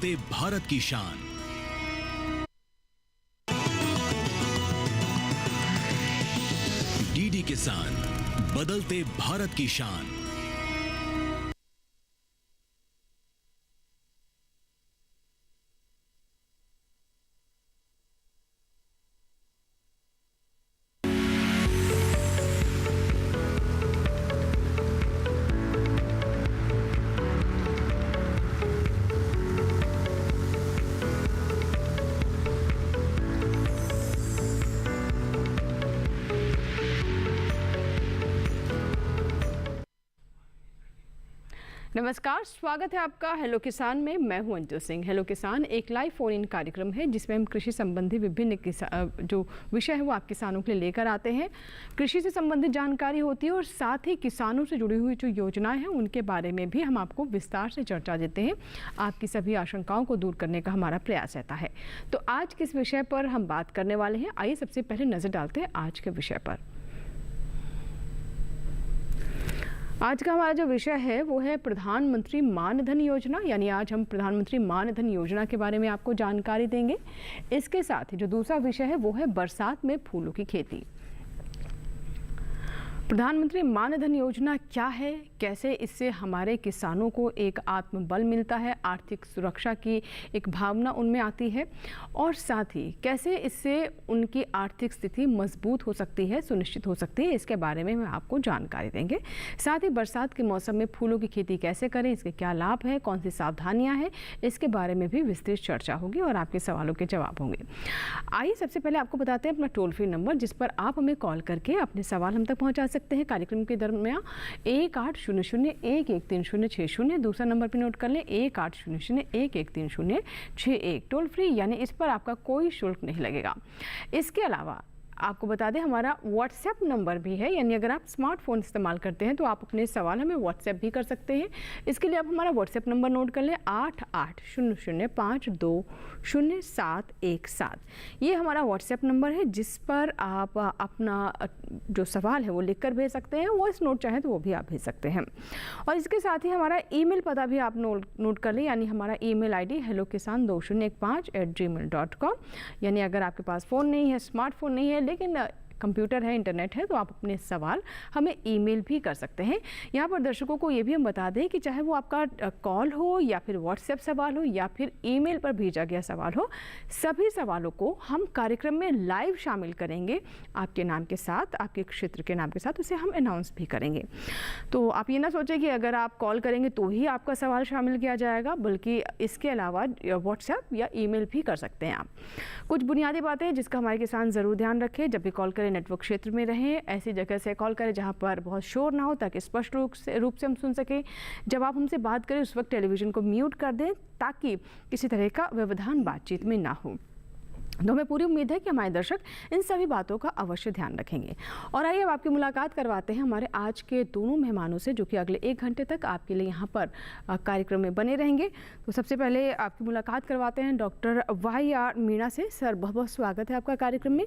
बदलते भारत की शान। डीडी किसान, बदलते भारत की शान। नमस्कार, स्वागत है आपका हेलो किसान में। मैं हूं अंजू सिंह। हेलो किसान एक लाइव फोन इन कार्यक्रम है जिसमें हम कृषि संबंधी विभिन्न जो विषय है वो आप किसानों के लिए लेकर आते हैं। कृषि से संबंधित जानकारी होती है और साथ ही किसानों से जुड़ी हुई जो योजनाएं हैं उनके बारे में भी हम आपको विस्तार से चर्चा देते हैं। आपकी सभी आशंकाओं को दूर करने का हमारा प्रयास रहता है। तो आज किस विषय पर हम बात करने वाले हैं, आइए सबसे पहले नजर डालते हैं आज के विषय पर। आज का हमारा जो विषय है वो है प्रधानमंत्री मानधन योजना, यानी आज हम प्रधानमंत्री मानधन योजना के बारे में आपको जानकारी देंगे। इसके साथ ही जो दूसरा विषय है वो है बरसात में फूलों की खेती। प्रधानमंत्री मानधन योजना क्या है, कैसे इससे हमारे किसानों को एक आत्मबल मिलता है, आर्थिक सुरक्षा की एक भावना उनमें आती है, और साथ ही कैसे इससे उनकी आर्थिक स्थिति मजबूत हो सकती है, सुनिश्चित हो सकती है, इसके बारे में हम आपको जानकारी देंगे। साथ ही बरसात के मौसम में फूलों की खेती कैसे करें, इसके क्या लाभ है, कौन सी सावधानियां हैं, इसके बारे में भी विस्तृत चर्चा होगी और आपके सवालों के जवाब होंगे। आइए सबसे पहले आपको बताते हैं अपना टोल फ्री नंबर जिस पर आप हमें कॉल करके अपने सवाल हम तक पहुँचा सकते हैं कार्यक्रम के दरमियान। 1800-1130-60, दूसरा नंबर भी नोट कर लें 1800-1130-61 टोल फ्री, यानी इस पर आपका कोई शुल्क नहीं लगेगा। इसके अलावा आपको बता दें हमारा व्हाट्सएप नंबर भी है, यानी अगर आप स्मार्टफोन इस्तेमाल करते हैं तो आप अपने सवाल हमें व्हाट्सएप भी कर सकते हैं। इसके लिए आप हमारा व्हाट्सएप नंबर नोट कर लें 8800520717। ये हमारा व्हाट्सएप नंबर है जिस पर आप अपना जो सवाल है वो लिख कर भेज सकते हैं, वॉइस नोट चाहे तो वो भी आप भेज सकते हैं। और इसके साथ ही हमारा ईमेल पता भी आप नोट कर लें, यानी हमारा ईमेल आईडी hellokisan2015@gmail.com। यानी अगर आपके पास फ़ोन नहीं है, स्मार्टफोन नहीं है, लेकिन कंप्यूटर है, इंटरनेट है, तो आप अपने सवाल हमें ईमेल भी कर सकते हैं। यहाँ पर दर्शकों को ये भी हम बता दें कि चाहे वो आपका कॉल हो या फिर व्हाट्सएप सवाल हो या फिर ईमेल पर भेजा गया सवाल हो, सभी सवालों को हम कार्यक्रम में लाइव शामिल करेंगे आपके नाम के साथ, आपके क्षेत्र के नाम के साथ, उसे हम अनाउंस भी करेंगे। तो आप ये ना सोचें कि अगर आप कॉल करेंगे तो ही आपका सवाल शामिल किया जाएगा, बल्कि इसके अलावा व्हाट्सएप या ईमेल भी कर सकते हैं आप। कुछ बुनियादी बातें हैं जिसका हमारे किसान ज़रूर ध्यान रखें। जब भी कॉल करें नेटवर्क क्षेत्र में रहें, ऐसी जगह से कॉल करें जहां पर बहुत शोर ना हो ताकि स्पष्ट रूप से हम सुन सकें। जब आप हमसे बात करें उस वक्त टेलीविज़न को म्यूट कर दें ताकि किसी तरह का व्यवधान बातचीत में ना हो। तो हमें पूरी उम्मीद है कि हमारे दर्शक इन सभी बातों का अवश्य ध्यान रखेंगे। और आइए अब आपकी मुलाकात करवाते हैं हमारे आज के दोनों मेहमानों से, जो कि अगले 1 घंटे तक आपके लिए यहाँ पर कार्यक्रम में बने रहेंगे। तो सबसे पहले आपकी मुलाकात करवाते हैं डॉक्टर YR मीणा से। सर, बहुत बहुत स्वागत है आपका कार्यक्रम में।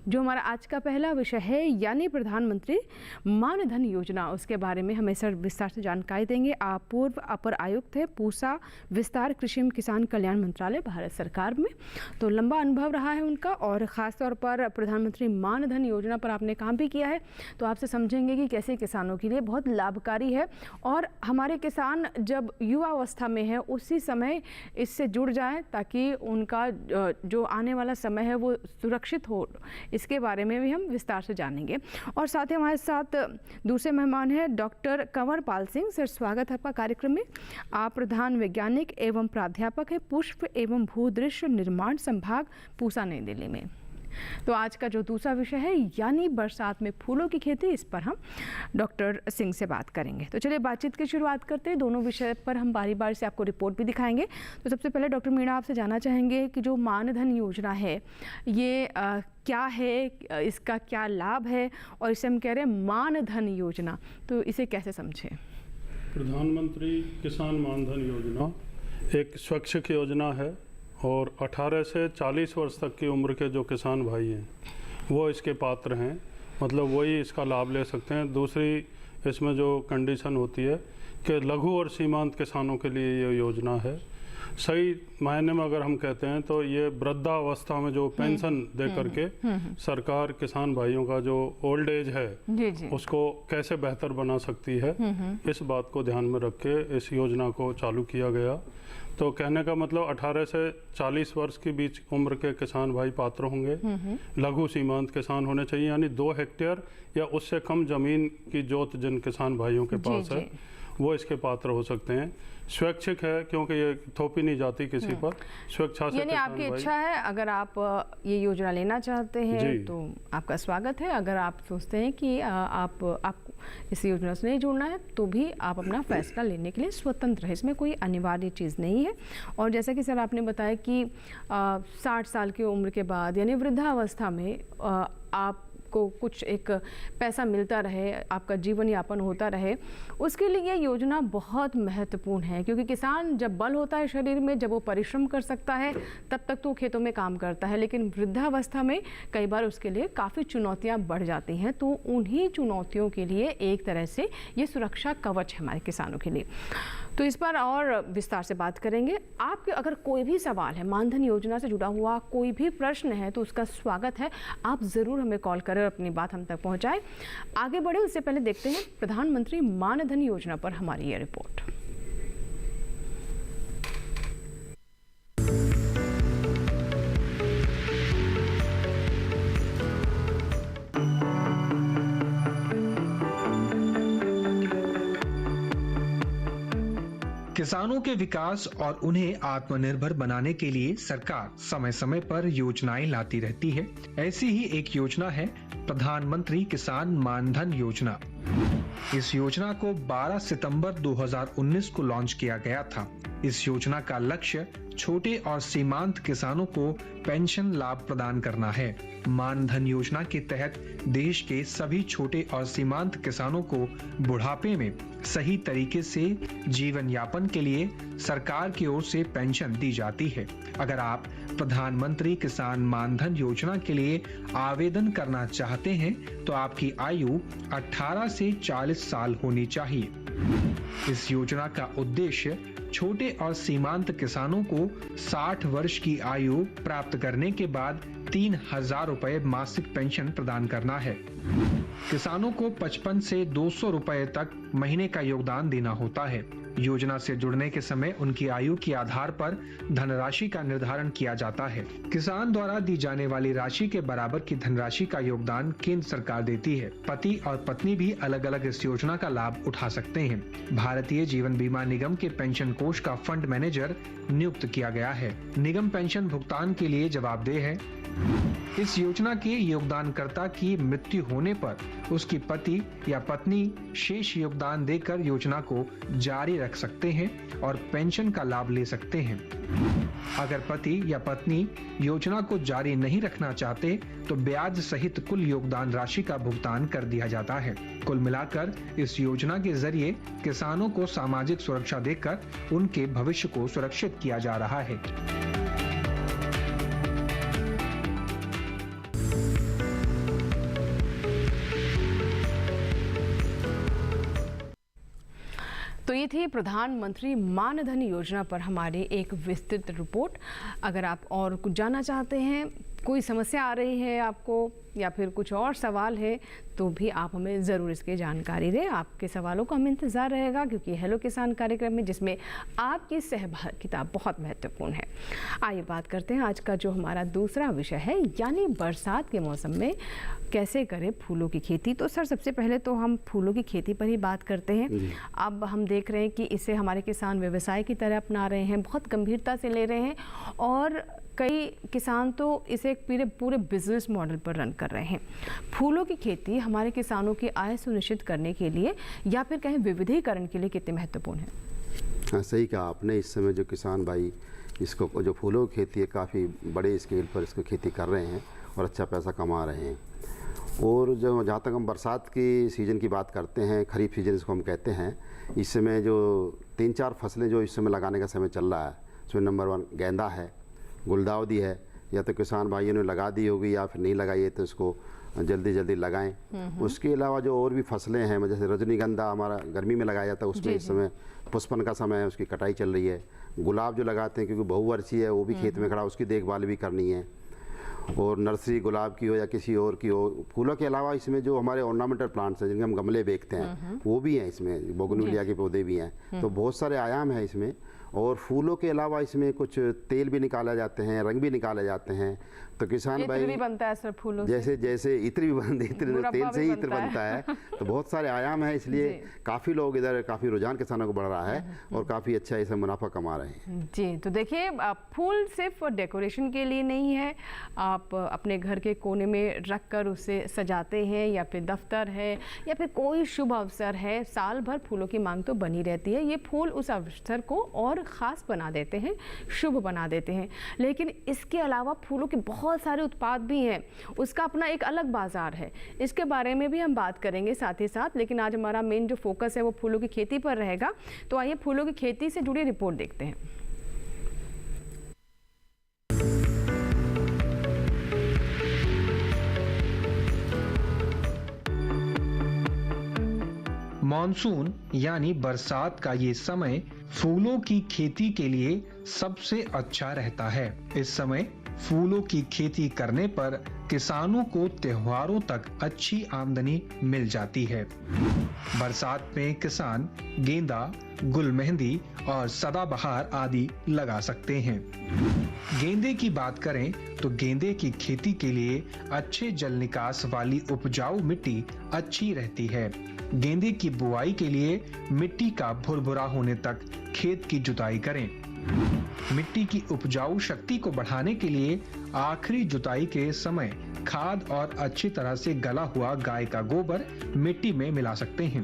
जो हमारा आज का पहला विषय है यानी प्रधानमंत्री मानधन योजना, उसके बारे में हमें सर विस्तार से जानकारी देंगे। आप पूर्व अपर आयुक्त है पूसा विस्तार कृषि एवं किसान कल्याण मंत्रालय भारत सरकार में, तो लंबा अनुभव रहा है उनका और ख़ास तौर पर प्रधानमंत्री मानधन योजना पर आपने काम भी किया है। तो आपसे समझेंगे कि कैसे किसानों के लिए बहुत लाभकारी है और हमारे किसान जब युवा अवस्था में है उसी समय इससे जुड़ जाएं ताकि उनका जो आने वाला समय है वो सुरक्षित हो, इसके बारे में भी हम विस्तार से जानेंगे। और साथ ही हमारे साथ दूसरे मेहमान हैं डॉक्टर कंवर पाल सिंह। सर, स्वागत है आपका कार्यक्रम में। आप प्रधान वैज्ञानिक एवं प्राध्यापक है पुष्प एवं भूदृश्य निर्माण संभाग पूसा, नई दिल्ली में। तो आज का जो दूसरा विषय है यानी बरसात में फूलों की खेती, इस पर हम डॉक्टर सिंह से बात करेंगे। तो चलिए बातचीत की शुरुआत करते हैं। दोनों विषय पर हम बारी बारी से आपको रिपोर्ट भी दिखाएंगे। तो सबसे पहले डॉक्टर मीणा, आपसे जानना चाहेंगे कि जो मानधन योजना है ये क्या है, इसका क्या लाभ है, और इसे हम कह रहे हैं मानधन योजना, तो इसे कैसे समझें? प्रधानमंत्री किसान मानधन योजना एक स्वैच्छिक योजना है और 18 से 40 वर्ष तक की उम्र के जो किसान भाई हैं वो इसके पात्र हैं, मतलब वही इसका लाभ ले सकते हैं। दूसरी इसमें जो कंडीशन होती है कि लघु और सीमांत किसानों के लिए ये योजना है सही मायने में अगर हम कहते हैं तो ये वृद्धावस्था में जो पेंशन दे करके सरकार किसान भाइयों का जो ओल्ड एज है जी जी उसको कैसे बेहतर बना सकती है, इस बात को ध्यान में रख के इस योजना को चालू किया गया। तो कहने का मतलब 18 से 40 वर्ष के बीच उम्र के किसान भाई पात्र होंगे। लघु सीमांत किसान होने चाहिए, यानी 2 हेक्टेयर या उससे कम जमीन की जोत जिन किसान भाइयों के पास है वो इसके पात्र हो सकते हैं। स्वैच्छिक है क्योंकि ये थोपी नहीं जाती किसी पर, स्वेच्छा से। यानी आपकी इच्छा है, अगर आप ये योजना लेना चाहते हैं तो आपका स्वागत है। अगर आप सोचते हैं कि आप इस योजना से नहीं जुड़ना है तो भी आप अपना फैसला लेने के लिए स्वतंत्र है, इसमें कोई अनिवार्य चीज़ नहीं है। और जैसा कि सर आपने बताया कि 60 साल की उम्र के बाद यानी वृद्धावस्था में आप को कुछ एक पैसा मिलता रहे, आपका जीवन यापन होता रहे, उसके लिए ये योजना बहुत महत्वपूर्ण है। क्योंकि किसान जब बल होता है शरीर में, जब वो परिश्रम कर सकता है, तब तक तो खेतों में काम करता है, लेकिन वृद्धावस्था में कई बार उसके लिए काफ़ी चुनौतियां बढ़ जाती हैं। तो उन्हीं चुनौतियों के लिए एक तरह से ये सुरक्षा कवच है हमारे किसानों के लिए। तो इस पर और विस्तार से बात करेंगे। आपके अगर कोई भी सवाल है, मानधन योजना से जुड़ा हुआ कोई भी प्रश्न है, तो उसका स्वागत है। आप ज़रूर हमें कॉल करें और अपनी बात हम तक पहुंचाएं। आगे बढ़े उससे पहले देखते हैं प्रधानमंत्री मानधन योजना पर हमारी ये रिपोर्ट। किसानों के विकास और उन्हें आत्मनिर्भर बनाने के लिए सरकार समय समय पर योजनाएं लाती रहती है। ऐसी ही एक योजना है प्रधानमंत्री किसान मानधन योजना। इस योजना को 12 सितंबर 2019 को लॉन्च किया गया था। इस योजना का लक्ष्य छोटे और सीमांत किसानों को पेंशन लाभ प्रदान करना है। मानधन योजना के तहत देश के सभी छोटे और सीमांत किसानों को बुढ़ापे में सही तरीके से जीवन यापन के लिए सरकार की ओर से पेंशन दी जाती है। अगर आप प्रधानमंत्री किसान मानधन योजना के लिए आवेदन करना चाहते हैं तो आपकी आयु 18 से 40 साल होनी चाहिए। इस योजना का उद्देश्य छोटे और सीमांत किसानों को 60 वर्ष की आयु प्राप्त करने के बाद 3,000 रुपए मासिक पेंशन प्रदान करना है। किसानों को 55 से 200 रुपए तक महीने का योगदान देना होता है। योजना से जुड़ने के समय उनकी आयु के आधार पर धनराशि का निर्धारण किया जाता है। किसान द्वारा दी जाने वाली राशि के बराबर की धनराशि का योगदान केंद्र सरकार देती है। पति और पत्नी भी अलग अलग इस योजना का लाभ उठा सकते हैं। भारतीय जीवन बीमा निगम के पेंशन कोष का फंड मैनेजर नियुक्त किया गया है। निगम पेंशन भुगतान के लिए जवाबदेह है। इस योजना के योगदानकर्ता की मृत्यु होने पर उसकी पति या पत्नी शेष योगदान देकर योजना को जारी रख सकते हैं और पेंशन का लाभ ले सकते हैं। अगर पति या पत्नी योजना को जारी नहीं रखना चाहते तो ब्याज सहित कुल योगदान राशि का भुगतान कर दिया जाता है। कुल मिलाकर इस योजना के जरिए किसानों को सामाजिक सुरक्षा देकर उनके भविष्य को सुरक्षित किया जा रहा है। तो ये थी प्रधानमंत्री मानधन योजना पर हमारी एक विस्तृत रिपोर्ट। अगर आप और कुछ जानना चाहते हैं, कोई समस्या आ रही है आपको या फिर कुछ और सवाल है तो भी आप हमें ज़रूर इसकी जानकारी दें। आपके सवालों का हमें इंतज़ार रहेगा क्योंकि हेलो किसान कार्यक्रम में जिसमें आपकी सहभागिता बहुत महत्वपूर्ण है। आइए बात करते हैं आज का जो हमारा दूसरा विषय है, यानी बरसात के मौसम में कैसे करें फूलों की खेती। तो सर सबसे पहले तो हम फूलों की खेती पर ही बात करते हैं। अब हम देख रहे हैं कि इसे हमारे किसान व्यवसाय की तरह अपना रहे हैं, बहुत गंभीरता से ले रहे हैं और कई किसान तो इसे एक पूरे बिजनेस मॉडल पर रन कर रहे हैं। फूलों की खेती हमारे किसानों की आय सुनिश्चित करने के लिए या फिर कहें विविधीकरण के लिए कितने महत्वपूर्ण है? हाँ, सही कहा आपने। इस समय जो किसान भाई इसको जो फूलों की खेती है काफ़ी बड़े स्केल पर इसको खेती कर रहे हैं और अच्छा पैसा कमा रहे हैं। और जो जहाँ तक हम बरसात की सीज़न की बात करते हैं, खरीफ सीजन इसको हम कहते हैं, इस समय जो 3-4 फसलें जो इस समय लगाने का समय चल रहा है उसमें नंबर 1 गेंदा है, गुलदाउदी है। या तो किसान भाइयों ने लगा दी होगी या फिर नहीं लगाई है तो इसको जल्दी जल्दी लगाएं। उसके अलावा जो और भी फसलें हैं, जैसे रजनीगंधा हमारा गर्मी में लगाया जाता है, उसमें इस समय पुष्पन का समय है, उसकी कटाई चल रही है। गुलाब जो लगाते हैं क्योंकि बहुवर्षीय है, वो भी खेत में खड़ा, उसकी देखभाल भी करनी है। और नर्सरी गुलाब की हो या किसी और की हो, फूलों के अलावा इसमें जो हमारे ऑर्नामेंटल प्लांट्स हैं जिनके हम गमले बेचते हैं वो भी हैं, इसमें बोगनविलिया के पौधे भी हैं। तो बहुत सारे आयाम हैं इसमें। और फूलों के अलावा इसमें कुछ तेल भी निकाले जाते हैं, रंग भी निकाले जाते हैं। तो किसान भाई भी बनता है सर फूलों जैसे जैसे इत्र भी बनते, इत्र तेल से ही इत्र बनता है। तो बहुत सारे आयाम हैं, इसलिए काफ़ी लोग इधर, काफ़ी रुझान किसानों को बढ़ रहा है और काफ़ी अच्छा इसमें मुनाफा कमा रहे हैं। जी, तो देखिए फूल सिर्फ डेकोरेशन के लिए नहीं है, आप अपने घर के कोने में रख कर उसे सजाते हैं, या फिर दफ्तर है या फिर कोई शुभ अवसर है, साल भर फूलों की मांग तो बनी रहती है। ये फूल उस अवसर को और ख़ास बना देते हैं, शुभ बना देते हैं। लेकिन इसके अलावा फूलों के बहुत सारे उत्पाद भी हैं, उसका अपना एक अलग बाजार है, इसके बारे में भी हम बात करेंगे साथ ही साथ। लेकिन आज हमारा मेन जो फोकस है वो फूलों की खेती पर रहेगा। तो आइए फूलों की खेती से जुड़ी रिपोर्ट देखते हैं। मॉनसून यानी बरसात का ये समय फूलों की खेती के लिए सबसे अच्छा रहता है। इस समय फूलों की खेती करने पर किसानों को त्योहारों तक अच्छी आमदनी मिल जाती है। बरसात में किसान गेंदा, गुलमेहंदी और सदाबहार आदि लगा सकते हैं। गेंदे की बात करें तो गेंदे की खेती के लिए अच्छे जल निकास वाली उपजाऊ मिट्टी अच्छी रहती है। गेंदे की बुआई के लिए मिट्टी का भुरभुरा होने तक खेत की जुताई करें। मिट्टी की उपजाऊ शक्ति को बढ़ाने के लिए आखिरी जुताई के समय खाद और अच्छी तरह से गला हुआ गाय का गोबर मिट्टी में मिला सकते हैं।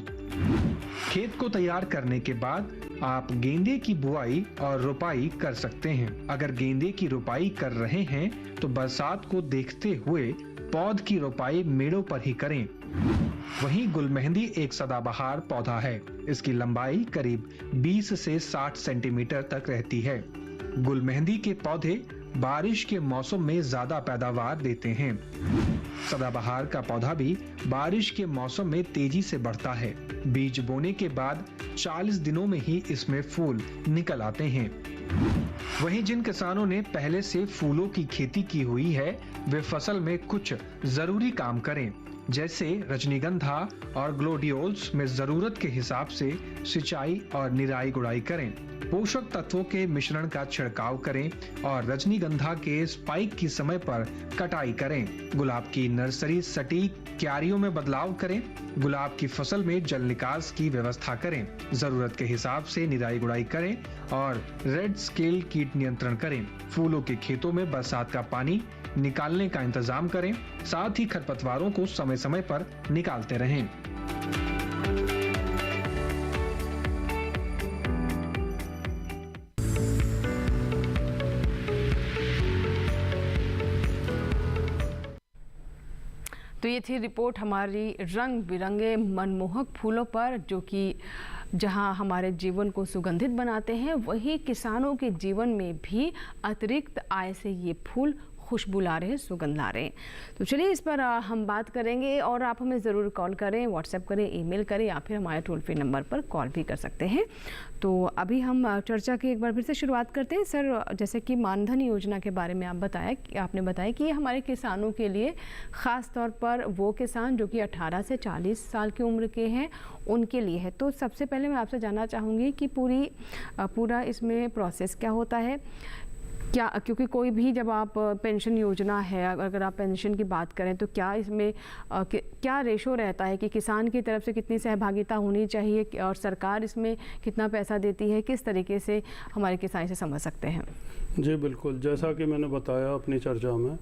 खेत को तैयार करने के बाद आप गेंदे की बुआई और रोपाई कर सकते हैं। अगर गेंदे की रोपाई कर रहे हैं तो बरसात को देखते हुए पौध की रोपाई मेड़ों पर ही करें। वहीं गुलमेहंदी एक सदाबहार पौधा है। इसकी लंबाई करीब 20 से 60 सेंटीमीटर तक रहती है। गुलमेहंदी के पौधे बारिश के मौसम में ज्यादा पैदावार देते हैं। सदाबहार का पौधा भी बारिश के मौसम में तेजी से बढ़ता है। बीज बोने के बाद 40 दिनों में ही इसमें फूल निकल आते हैं। वहीं जिन किसानों ने पहले से फूलों की खेती की हुई है, वे फसल में कुछ जरूरी काम करें, जैसे रजनीगंधा और ग्लोडियोल्स में जरूरत के हिसाब से सिंचाई और निराई गुड़ाई करें। पोषक तत्वों के मिश्रण का छिड़काव करें और रजनीगंधा के स्पाइक की समय पर कटाई करें। गुलाब की नर्सरी सटीक क्यारियों में बदलाव करें। गुलाब की फसल में जल निकास की व्यवस्था करें। जरूरत के हिसाब से निराई गुड़ाई करें और रेड स्केल कीट नियंत्रण करें। फूलों के खेतों में बरसात का पानी निकालने का इंतजाम करें। साथ ही खरपतवारों को समय समय पर निकालते रहें। तो ये थी रिपोर्ट हमारी रंग बिरंगे मनमोहक फूलों पर, जो कि जहां हमारे जीवन को सुगंधित बनाते हैं, वही किसानों के जीवन में भी अतिरिक्त आय से ये फूल खुशबू ला रहे हैं, सुगंध ला रहे हैं। तो चलिए इस पर हम बात करेंगे और आप हमें ज़रूर कॉल करें, व्हाट्सएप करें, ईमेल करें या फिर हमारे टोल फ्री नंबर पर कॉल भी कर सकते हैं। तो अभी हम चर्चा की एक बार फिर से शुरुआत करते हैं। सर, जैसे कि मानधन योजना के बारे में आपने बताया कि ये हमारे किसानों के लिए ख़ास तौर पर वो किसान जो कि 18 से 40 साल की उम्र के हैं, उनके लिए है। तो सबसे पहले मैं आपसे जानना चाहूँगी कि पूरा इसमें प्रोसेस क्या होता है, क्या, क्योंकि कोई भी जब आप पेंशन योजना है, अगर आप पेंशन की बात करें तो क्या इसमें क्या रेशो रहता है कि किसान की तरफ से कितनी सहभागिता होनी चाहिए और सरकार इसमें कितना पैसा देती है, किस तरीके से हमारे किसान इसे समझ सकते हैं? जी बिल्कुल, जैसा कि मैंने बताया अपनी चर्चा में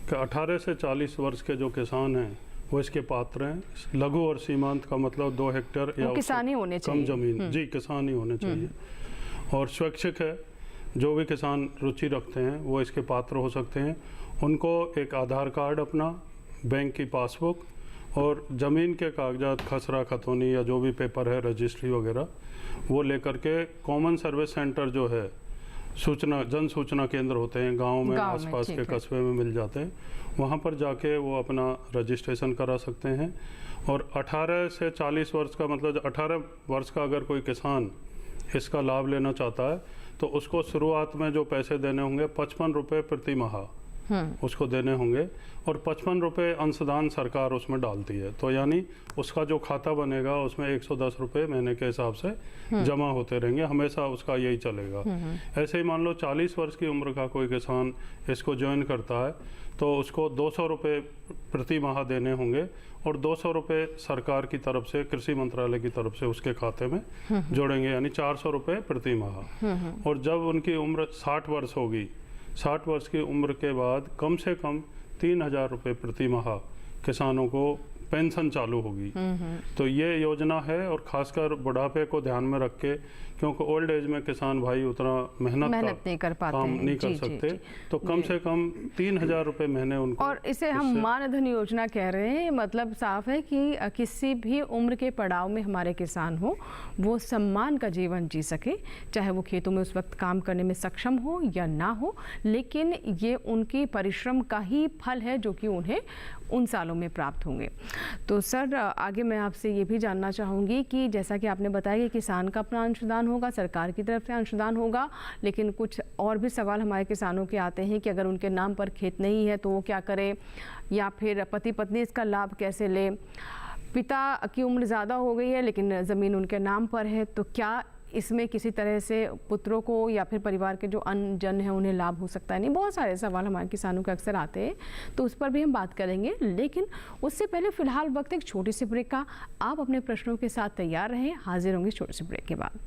कि 18 से 40 वर्ष के जो किसान हैं वो इसके पात्र हैं। लघु और सीमांत का मतलब 2 हेक्टेयर या किसान ही होने चाहिए, कम जमीन, जी किसान ही होने चाहिए। और स्वैच्छिक है, जो भी किसान रुचि रखते हैं वो इसके पात्र हो सकते हैं। उनको एक आधार कार्ड, अपना बैंक की पासबुक और ज़मीन के कागजात, खसरा खतौनी या जो भी पेपर है, रजिस्ट्री वगैरह, वो लेकर के कॉमन सर्विस सेंटर जो है, जन सूचना केंद्र होते हैं गांव में, आसपास के कस्बे में मिल जाते हैं, वहाँ पर जाके वो अपना रजिस्ट्रेशन करा सकते हैं। और 18 से 40 वर्ष का मतलब 18 वर्ष का अगर कोई किसान इसका लाभ लेना चाहता है तो उसको शुरुआत में जो पैसे देने होंगे 55 रुपये प्रति माह उसको देने होंगे, और 55 रुपये अंशदान सरकार उसमें डालती है। तो यानी उसका जो खाता बनेगा उसमें 110 रुपये महीने के हिसाब से जमा होते रहेंगे, हमेशा उसका यही चलेगा। ऐसे ही मान लो 40 वर्ष की उम्र का कोई किसान इसको ज्वाइन करता है तो उसको 200 रुपये प्रति माह देने होंगे, और 200 रुपये सरकार की तरफ से, कृषि मंत्रालय की तरफ से उसके खाते में जोड़ेंगे, यानी 400 रुपये प्रति माह। और जब उनकी उम्र 60 वर्ष होगी, 60 वर्ष की उम्र के बाद कम से कम 3000 रुपये प्रति माह किसानों को पेंशन चालू होगी। तो ये योजना है, और खासकर बुढ़ापे को ध्यान में रख के, क्योंकि ओल्ड एज में किसान भाई उतना मेहनत नहीं कर पाते, काम नहीं कर सकते, तो कम से कम 3000 रुपये महीने उनको। और इसे हम मानधन योजना कह रहे हैं। मतलब साफ है कि किसी भी उम्र के पड़ाव में हमारे किसान हो वो सम्मान का जीवन जी सके, चाहे वो खेतों में उस वक्त काम करने में सक्षम हो या ना हो, लेकिन ये उनकी परिश्रम का ही फल है जो कि उन्हें उन सालों में प्राप्त होंगे। तो सर आगे मैं आपसे ये भी जानना चाहूँगी कि जैसा कि आपने बताया कि किसान का अपना अंशदान होगा, सरकार की तरफ से अंशदान होगा, लेकिन कुछ और भी सवाल हमारे किसानों के आते हैं कि अगर उनके नाम पर खेत नहीं है तो वो क्या करें, या फिर पति पत्नी इसका लाभ कैसे ले, पिता की उम्र ज़्यादा हो गई है लेकिन ज़मीन उनके नाम पर है, तो क्या इसमें किसी तरह से पुत्रों को या फिर परिवार के जो अन्य जन हैं उन्हें लाभ हो सकता है? नहीं, बहुत सारे सवाल हमारे किसानों के अक्सर आते हैं, तो उस पर भी हम बात करेंगे। लेकिन उससे पहले फ़िलहाल वक्त एक छोटी सी ब्रेक का। आप अपने प्रश्नों के साथ तैयार रहें, हाजिर होंगे छोटी सी ब्रेक के बाद।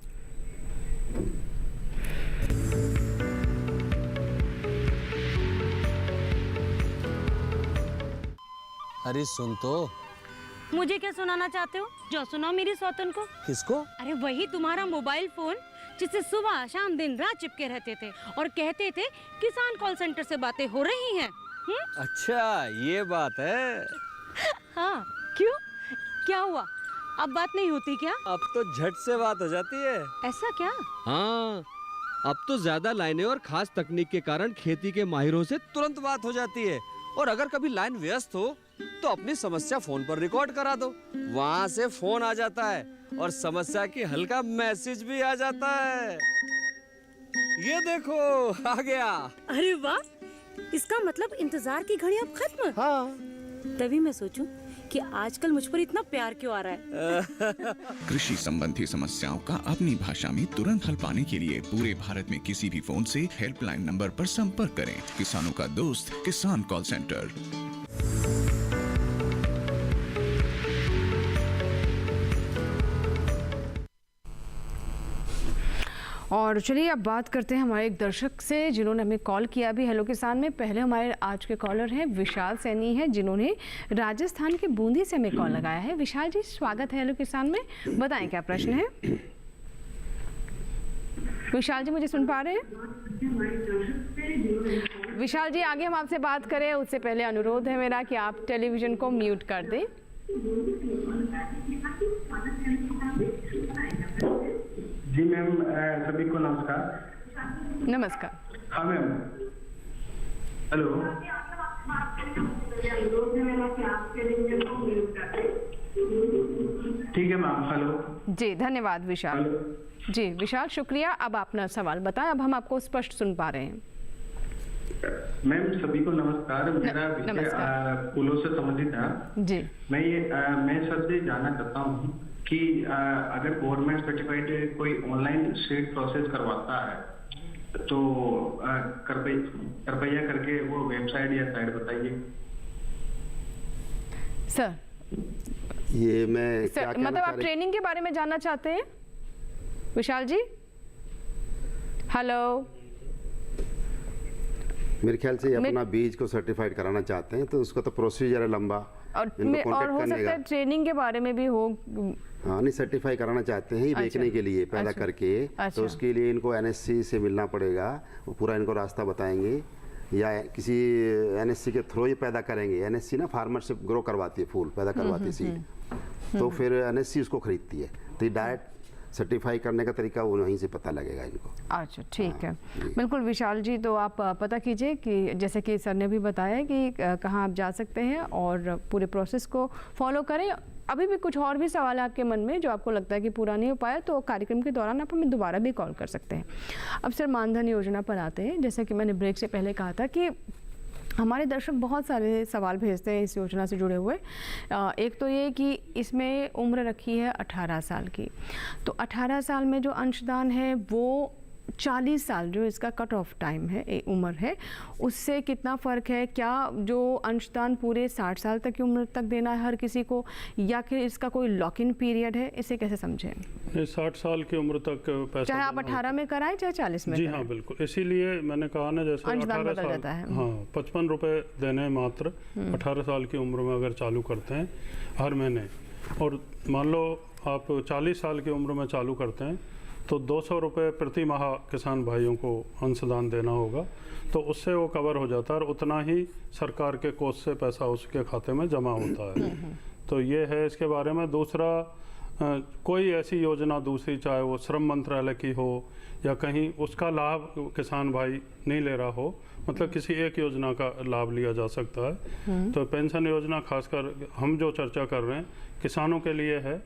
अरे सुन तो। मुझे क्या सुनाना चाहते हो? जो सुनाओ मेरी सौतन को। किसको? अरे वही तुम्हारा मोबाइल फोन जिससे सुबह शाम दिन रात चिपके रहते थे और कहते थे किसान कॉल सेंटर से बातें हो रही हैं। अच्छा ये बात है। हाँ, क्यों, क्या हुआ? अब बात नहीं होती क्या? अब तो झट से बात हो जाती है। ऐसा क्या? हाँ, अब तो ज्यादा लाइनें और खास तकनीक के कारण खेती के माहिरों से तुरंत बात हो जाती है। और अगर कभी लाइन व्यस्त हो तो अपनी समस्या फोन पर रिकॉर्ड करा दो, वहाँ से फोन आ जाता है और समस्या की हल का मैसेज भी आ जाता है। ये देखो आ गया। अरे वाह, इसका मतलब इंतजार की घड़ी अब खत्म। हाँ। तभी मैं सोचूं कि आजकल मुझ पर इतना प्यार क्यों आ रहा है। कृषि संबंधी समस्याओं का अपनी भाषा में तुरंत हल पाने के लिए पूरे भारत में किसी भी फोन से हेल्पलाइन नंबर पर संपर्क करें। किसानों का दोस्त किसान कॉल सेंटर। और चलिए अब बात करते हैं हमारे एक दर्शक से जिन्होंने हमें कॉल किया भी हेलो किसान में। पहले हमारे आज के कॉलर हैं विशाल सैनी हैं, जिन्होंने राजस्थान के बूंदी से हमें कॉल लगाया है। विशाल जी स्वागत है हेलो किसान में, बताएं क्या प्रश्न है? विशाल जी मुझे सुन पा रहे हैं? विशाल जी आगे हम आपसे बात करें उससे पहले अनुरोध है मेरा कि आप टेलीविजन को म्यूट कर दें। जी मैम, सभी को नमस्कार। नमस्कार। हाँ मैम, हेलो। ठीक है मैम, हेलो। जी धन्यवाद विशाल। जी विशाल शुक्रिया। अब अपना सवाल बताएं, अब हम आपको स्पष्ट सुन पा रहे हैं। मैम सभी को नमस्कार। मेरा विषय फूलों से संबंधित है। जी मैं सर से जानना चाहता हूँ कि अगर गवर्नमेंट सर्टिफाइड कोई ऑनलाइन सीड प्रोसेस करवाता है तो कृपया करके वो वेबसाइट या साइट बताइए सर। ये मैं सर, क्या मतलब आप ट्रेनिंग के बारे में जानना चाहते हैं विशाल जी? हेलो। मेरे ख्याल से अपना बीज को सर्टिफाइड कराना चाहते हैं तो उसका तो प्रोसीजर है लंबा, और हो सकता है ट्रेनिंग के बारे में भी हो। हाँ नहीं, सर्टिफाई कराना चाहते हैं बेचने के लिए पैदा करके। तो उसके लिए इनको एनएससी से मिलना पड़ेगा, वो पूरा इनको रास्ता बताएंगे, या किसी एनएससी के थ्रू ही पैदा करेंगे। एनएससी ना फार्मरशिप ग्रो करवाती है, फूल पैदा करवाती है सीड, तो फिर एनएससी उसको खरीदती है। तो डायरेक्ट सर्टिफाई करने का तरीका वो वहीं से पता लगेगा इनको। अच्छा ठीक है, बिल्कुल विशाल जी। तो आप पता कीजिए कि जैसे कि सर ने भी बताया कि कहाँ आप जा सकते हैं और पूरे प्रोसेस को फॉलो करें। अभी भी कुछ और भी सवाल है आपके मन में जो आपको लगता है कि पूरा नहीं हो पाया, तो कार्यक्रम के दौरान आप हमें दोबारा भी कॉल कर सकते हैं। अब सर मानधन योजना पर आते हैं। जैसा कि मैंने ब्रेक से पहले कहा था कि हमारे दर्शक बहुत सारे सवाल भेजते हैं इस योजना से जुड़े हुए। एक तो ये कि इसमें उम्र रखी है 18 साल की, तो 18 साल में जो अंशदान है वो 40 साल जो इसका कट ऑफ टाइम है, उम्र है, उससे कितना फ़र्क है? क्या जो अंशदान पूरे 60 साल तक की उम्र तक देना है हर किसी को, या फिर इसका कोई लॉक इन पीरियड है? इसे कैसे समझें? 60 साल की उम्र तक पैसा, चाहे आप 18 में कराएं चाहे 40 में जी कराएं। हाँ बिल्कुल, इसीलिए मैंने कहा ना, जैसे 18 साल, हाँ 55 रुपये देने मात्र 18 साल की उम्र में अगर चालू करते हैं हर महीने, और मान लो आप 40 साल की उम्र में चालू करते हैं तो 200 रुपये प्रति माह किसान भाइयों को अंशदान देना होगा, तो उससे वो कवर हो जाता है और उतना ही सरकार के कोष से पैसा उसके खाते में जमा होता है। तो ये है इसके बारे में। दूसरा, कोई ऐसी योजना दूसरी, चाहे वो श्रम मंत्रालय की हो या कहीं, उसका लाभ किसान भाई नहीं ले रहा हो, मतलब किसी एक योजना का लाभ लिया जा सकता है। तो पेंशन योजना खासकर हम जो चर्चा कर रहे हैं किसानों के लिए है,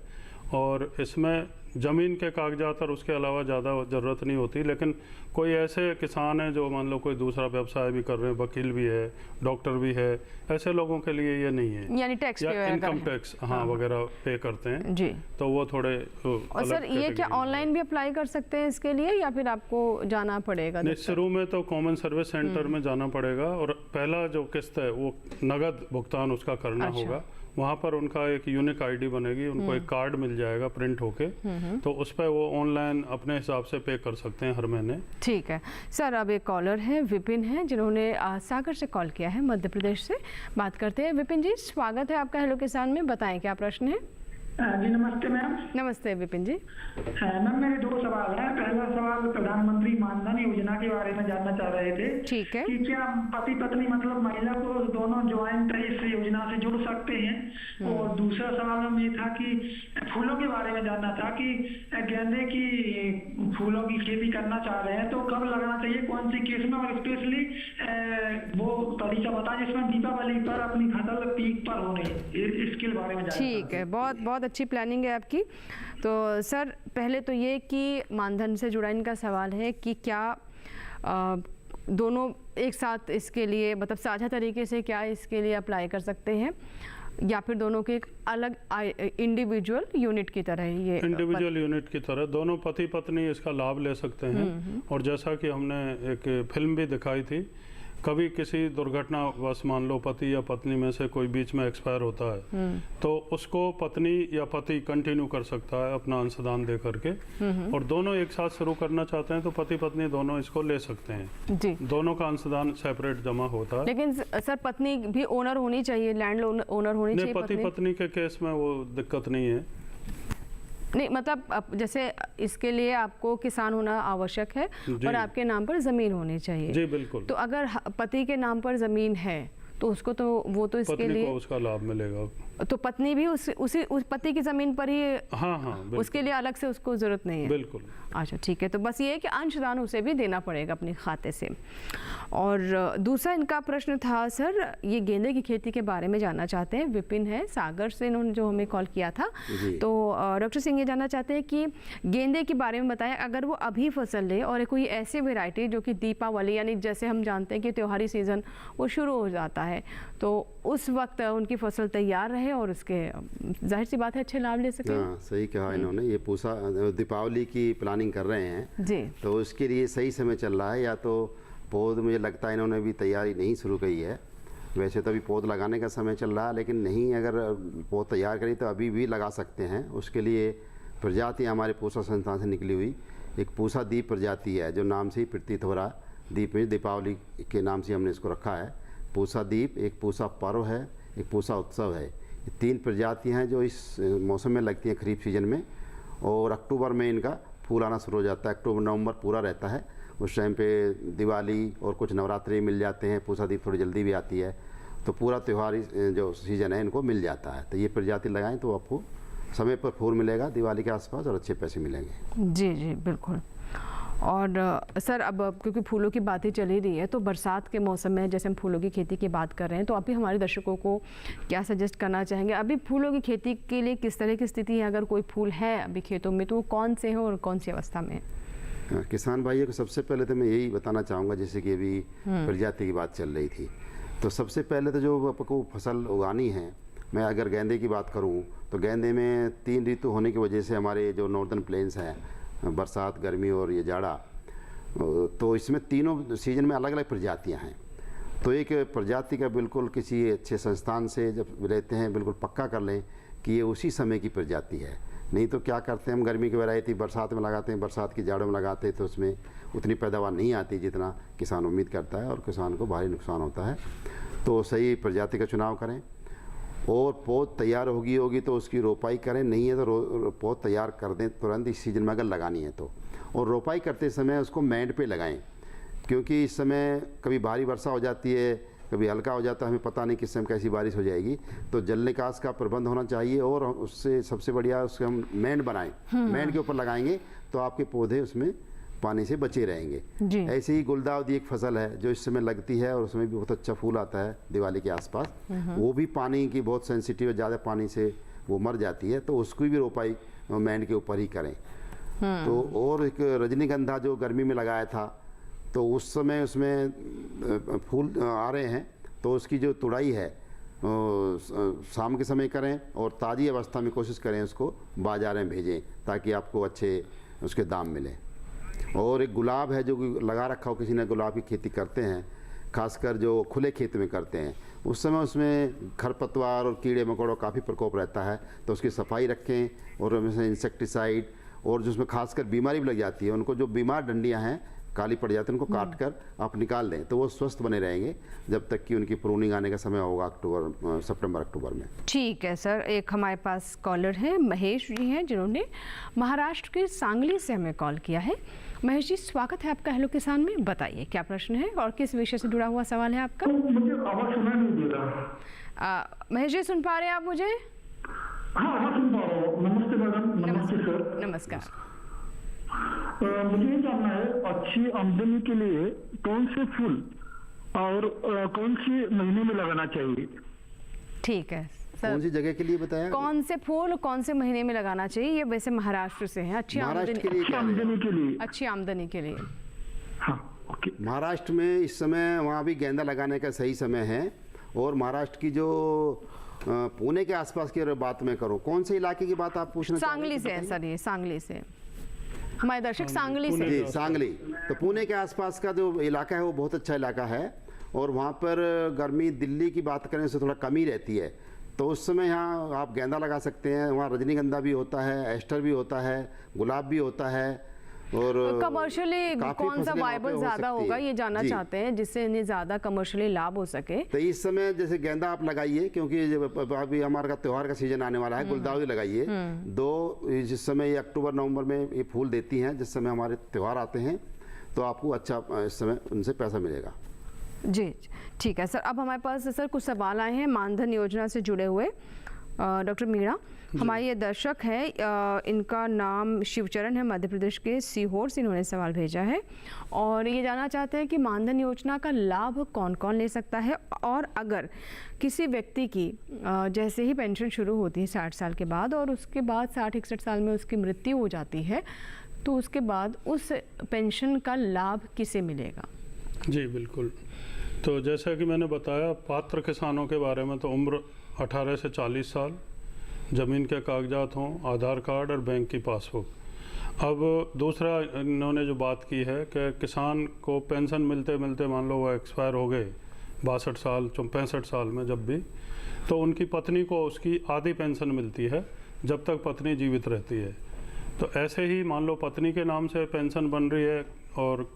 और इसमें ज़मीन के कागजात और उसके अलावा ज़्यादा ज़रूरत नहीं होती। लेकिन कोई ऐसे किसान हैं जो मान लो कोई दूसरा व्यवसाय भी कर रहे हैं, वकील भी है, डॉक्टर भी है, ऐसे लोगों के लिए ये नहीं है। यानी टैक्स या इनकम टैक्स हाँ वगैरह पे करते हैं जी, तो वो थोड़े और सर ये क्या ऑनलाइन भी अप्लाई कर सकते हैं इसके लिए, या फिर आपको जाना पड़ेगा? शुरू में तो कॉमन सर्विस सेंटर में जाना पड़ेगा, और पहला जो किस्त है वो नगद भुगतान उसका करना होगा। वहाँ पर उनका एक यूनिक आईडी बनेगी, उनको एक कार्ड मिल जाएगा प्रिंट होके, तो उस पर वो ऑनलाइन अपने हिसाब से पे कर सकते हैं हर महीने। ठीक है सर, अब एक कॉलर है, विपिन है, जिन्होंने सागर से कॉल किया है, मध्य प्रदेश से। बात करते हैं। विपिन जी, स्वागत है आपका हेलो किसान में। बताएं क्या प्रश्न है? जी नमस्ते मैम। नमस्ते विपिन जी। मैम मेरे 2 सवाल हैं। पहला सवाल प्रधानमंत्री मानधन योजना के बारे में जानना चाह रहे थे। ठीक है। कि क्या पति पत्नी मतलब महिला को दोनों ज्वाइंट इस योजना से जुड़ सकते हैं? और दूसरा सवाल में ये था कि फूलों के बारे में जानना था कि गेंदे की फूलों की खेती करना चाह रहे हैं तो कब लगाना चाहिए, कौन सी केस में, और स्पेशली वो तरीका बता जिसमें दीपावली पर अपनी फसल पीक पर हो रही, इसके बारे में जानना। ठीक है, बहुत बहुत अच्छी प्लानिंग है आपकी। तो सर पहले तो ये कि मानधन से जुड़ा इनका सवाल है कि क्या दोनों एक साथ इसके लिए, मतलब साझा तरीके से क्या इसके लिए अप्लाई कर सकते हैं, या फिर दोनों के एक अलग इंडिविजुअल यूनिट की तरह? ये इंडिविजुअल यूनिट की तरह दोनों पति पत्नी इसका लाभ ले सकते हैं। और जैसा कि हमने एक फिल्म भी दिखाई थी, कभी किसी दुर्घटनावश मान लो पति या पत्नी में से कोई बीच में एक्सपायर होता है तो उसको पत्नी या पति कंटिन्यू कर सकता है अपना अंशदान दे करके, और दोनों एक साथ शुरू करना चाहते हैं तो पति पत्नी दोनों इसको ले सकते हैं जी। दोनों का अंशदान सेपरेट जमा होता है। लेकिन सर पत्नी भी ओनर होनी चाहिए, लैंड ओनर होनी चाहिए? पति पत्नी के केस में वो दिक्कत नहीं है। नहीं, मतलब जैसे इसके लिए आपको किसान होना आवश्यक है और आपके नाम पर जमीन होनी चाहिए। जी बिल्कुल। तो अगर पति के नाम पर जमीन है तो उसको तो वो तो इसके लिए को उसका लाभ मिलेगा, तो पत्नी भी उस पति की जमीन पर ही, हाँ उसके लिए अलग से उसको जरूरत नहीं है। बिल्कुल। अच्छा ठीक है, तो बस ये है कि अंशदान उसे भी देना पड़ेगा अपने खाते से। और दूसरा इनका प्रश्न था सर, ये गेंदे की खेती के बारे में जानना चाहते हैं। विपिन है सागर से, इन्होंने जो हमें कॉल किया था। तो डॉक्टर सिंह ये जानना चाहते हैं कि गेंदे के बारे में बताएं, अगर वो अभी फसल ले और कोई ऐसी वेराइटी जो कि दीपावली, यानी जैसे हम जानते हैं कि त्योहारी सीजन वो शुरू हो जाता है, तो उस वक्त उनकी फसल तैयार रहे और उसके जाहिर सी बात है अच्छे लाभ ले सके। हाँ सही कहा इन्होंने। ये पूछा दीपावली की प्लानिंग कर रहे हैं जी, तो उसके लिए सही समय चल रहा है। या तो पौध, मुझे लगता है इन्होंने भी तैयारी नहीं शुरू की है, वैसे तो अभी पौध लगाने का समय चल रहा है, लेकिन नहीं, अगर पौध तैयार करी तो अभी भी लगा सकते हैं। उसके लिए प्रजातियाँ हमारे पूसा संस्थान से निकली हुई एक पूसा दीप प्रजाति है जो नाम से ही प्रतीत हो रहा। दीप में दीपावली के नाम से हमने इसको रखा है। पूसा दीप, एक पूसा पर्व है, एक पूसा उत्सव है। ये 3 प्रजातियाँ हैं जो इस मौसम में लगती हैं, खरीफ सीजन में, और अक्टूबर में इनका फूल आना शुरू हो जाता है। अक्टूबर नवंबर पूरा रहता है, उस टाइम पे दिवाली और कुछ नवरात्रि मिल जाते हैं। पूसा दीप थोड़ी जल्दी भी आती है, तो पूरा त्योहारी जो सीज़न है इनको मिल जाता है। तो ये प्रजाति लगाएं तो आपको समय पर फूल मिलेगा दिवाली के आसपास और अच्छे पैसे मिलेंगे। जी जी बिल्कुल। और सर अब क्योंकि फूलों की बातें चल ही रही है, तो बरसात के मौसम में जैसे हम फूलों की खेती की बात कर रहे हैं, तो अभी हमारे दर्शकों को क्या सजेस्ट करना चाहेंगे? अभी फूलों की खेती के लिए किस तरह की स्थिति है? अगर कोई फूल है अभी खेतों में तो वो कौन से हैं और कौन सी अवस्था में है? किसान भाइयों को सबसे पहले तो मैं यही बताना चाहूँगा, जैसे कि अभी प्रजाति की बात चल रही थी, तो सबसे पहले तो जो आपको फसल उगानी है, मैं अगर गेंदे की बात करूँ तो गेंदे में 3 ऋतु होने की वजह से हमारे जो नॉर्दर्न प्लेन्स हैं, बरसात, गर्मी और ये जाड़ा, तो इसमें तीनों सीजन में अलग अलग प्रजातियां हैं। तो एक प्रजाति का बिल्कुल किसी अच्छे संस्थान से जब लेते हैं बिल्कुल पक्का कर लें कि ये उसी समय की प्रजाति है। नहीं तो क्या करते हैं हम, गर्मी की वैरायटी बरसात में लगाते हैं, बरसात की जाड़ों में लगाते हैं, तो उसमें उतनी पैदावार नहीं आती जितना किसान उम्मीद करता है और किसान को भारी नुकसान होता है। तो सही प्रजाति का चुनाव करें और पौध तैयार होगी तो उसकी रोपाई करें, नहीं है तो पौध तैयार कर दें तुरंत इस सीजन में अगर लगानी है तो। और रोपाई करते समय उसको मैंड पे लगाएं, क्योंकि इस समय कभी भारी वर्षा हो जाती है, कभी हल्का हो जाता है, हमें पता नहीं किस समय कैसी बारिश हो जाएगी। तो जल निकास का प्रबंध होना चाहिए और उससे सबसे बढ़िया उसके हम मैंड बनाएं, मैंड के ऊपर लगाएंगे तो आपके पौधे उसमें पानी से बचे रहेंगे। ऐसे ही गुलदाउदी एक फसल है जो इस समय लगती है और उसमें भी बहुत अच्छा फूल आता है दिवाली के आसपास। वो भी पानी की बहुत सेंसिटिव है, ज़्यादा पानी से वो मर जाती है, तो उसकी भी रोपाई मैंड के ऊपर ही करें। तो और एक रजनीगंधा जो गर्मी में लगाया था, तो उस समय उसमें फूल आ रहे हैं, तो उसकी जो तुड़ाई है शाम के समय करें और ताज़ी अवस्था में कोशिश करें उसको बाजार में भेजें ताकि आपको अच्छे उसके दाम मिले। और एक गुलाब है जो लगा रखा हो, किसी ने गुलाब की खेती करते हैं, खासकर जो खुले खेत में करते हैं, उस समय उसमें खरपतवार और कीड़े मकोड़ों का काफ़ी प्रकोप रहता है, तो उसकी सफाई रखें और उसमें इंसेक्टिसाइड, और जिसमें खासकर बीमारी भी लग जाती है, उनको जो बीमार डंडियां हैं काली पड़ जाती है उनको काट कर आप निकाल दें तो वो स्वस्थ बने रहेंगे जब तक कि उनकी प्रूनिंग आने का समय होगा सितंबर अक्टूबर में। ठीक है सर, एक हमारे पास कॉलर है महेश जी हैं जिन्होंने महाराष्ट्र के सांगली से हमें कॉल किया है। महेश जी, स्वागत है आपका हेलो किसान में। बताइए क्या प्रश्न है और किस विषय से जुड़ा हुआ सवाल है आपका? मुझे आवाज सुनाई नहीं दे रहा। महेश जी, सुन पा रहे हैं आप मुझे? हाँ सुन पा रहा हूँ। नमस्ते मैडम। नमस्ते सर। नमस्कार। मुझे ये जानना है, अच्छी आमदनी के लिए कौन से फूल और कौन सी महीने में लगाना चाहिए? ठीक है सर, कौन सी जगह के लिए बताया? कौन से फूल कौन से महीने में लगाना चाहिए? ये वैसे महाराष्ट्र से है। अच्छी आमदनी के लिए, अच्छी आमदनी के लिए। हाँ, ओके। महाराष्ट्र में इस समय वहाँ भी गेंदा लगाने का सही समय है। और महाराष्ट्र की जो पुणे के आसपास की बात मैं करूँ, कौन से इलाके की बात आप पूछना? सांगली से है सर, ये सांगली से हमारे दर्शक सांगली से। जी सांगली, तो पुणे के आसपास का जो इलाका है वो बहुत अच्छा इलाका है और वहाँ पर गर्मी दिल्ली की बात करें उससे थोड़ा कम ही रहती है, तो उस समय यहाँ आप गेंदा लगा सकते हैं। वहाँ रजनीगंधा भी होता है, एस्टर भी होता है, गुलाब भी होता है। और कमर्शियली कौन सा वायबल ज्यादा होगा ये जानना चाहते हैं, जिससे इन्हें ज्यादा कमर्शियली लाभ हो सके। तो इस समय जैसे गेंदा आप लगाइए, क्योंकि अभी हमारा त्योहार का सीजन आने वाला है, गुलदाउदी लगाइए। जिस समय ये अक्टूबर नवंबर में ये फूल देती हैं, जिस समय हमारे त्योहार आते हैं, तो आपको अच्छा इस समय उनसे पैसा मिलेगा। जी ठीक है सर। अब हमारे पास सर कुछ सवाल आए हैं मानधन योजना से जुड़े हुए। डॉक्टर मीणा, हमारे ये दर्शक है, इनका नाम शिवचरण है, मध्य प्रदेश के सीहोर से इन्होंने सवाल भेजा है और ये जानना चाहते हैं कि मानधन योजना का लाभ कौन कौन ले सकता है, और अगर किसी व्यक्ति की जैसे ही पेंशन शुरू होती है 60 साल के बाद और उसके बाद 60-61 साल में उसकी मृत्यु हो जाती है, तो उसके बाद उस पेंशन का लाभ किसे मिलेगा? जी बिल्कुल। तो जैसा कि मैंने बताया, पात्र किसानों के बारे में तो उम्र 18 से 40 साल, ज़मीन के कागजात हों, आधार कार्ड और बैंक की पासबुक। अब दूसरा इन्होंने जो बात की है कि किसान को पेंशन मिलते मिलते मान लो वो एक्सपायर हो गए 62 साल 65 साल में जब भी, तो उनकी पत्नी को उसकी आधी पेंशन मिलती है जब तक पत्नी जीवित रहती है। तो ऐसे ही मान लो पत्नी के नाम से पेंशन बन रही है और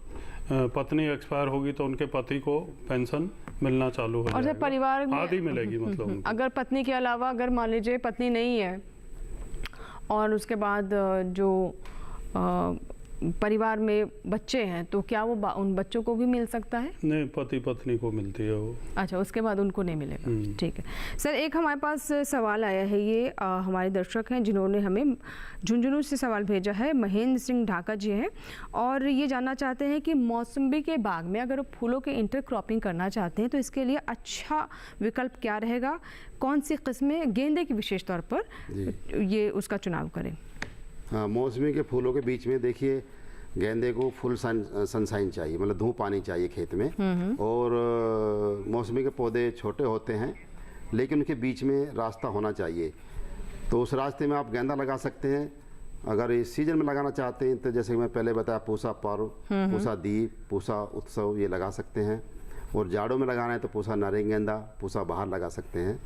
पत्नी एक्सपायर होगी तो उनके पति को पेंशन मिलना चालू हो जाएगा। और परिवार में आधी मिलेगी मतलब अगर पत्नी के अलावा अगर मान लीजिए पत्नी नहीं है और उसके बाद जो परिवार में बच्चे हैं तो क्या वो उन बच्चों को भी मिल सकता है? नहीं, पति पत्नी को मिलती है वो। अच्छा, उसके बाद उनको नहीं मिलेगा। ठीक है सर, एक हमारे पास सवाल आया है, ये हमारे दर्शक हैं जिन्होंने हमें झुंझुनू से सवाल भेजा है। महेंद्र सिंह ढाका जी हैं और ये जानना चाहते हैं कि मौसम्बी के बाग में अगर फूलों के इंटरक्रॉपिंग करना चाहते हैं तो इसके लिए अच्छा विकल्प क्या रहेगा? कौन सी किस्में गेंदे की विशेष तौर पर ये उसका चुनाव करें? हाँ, मौसमी के फूलों के बीच में देखिए गेंदे को फुल सनशाइन चाहिए, मतलब धूप आनी चाहिए खेत में। और मौसमी के पौधे छोटे होते हैं लेकिन उनके बीच में रास्ता होना चाहिए, तो उस रास्ते में आप गेंदा लगा सकते हैं। अगर इस सीजन में लगाना चाहते हैं तो जैसे मैं पहले बताया पूसा पर्व, पूसा दीप, पूसा उत्सव ये लगा सकते हैं। और जाड़ों में लगाना है तो पूसा नारंगी गेंदा, पूसा बहार लगा सकते हैं।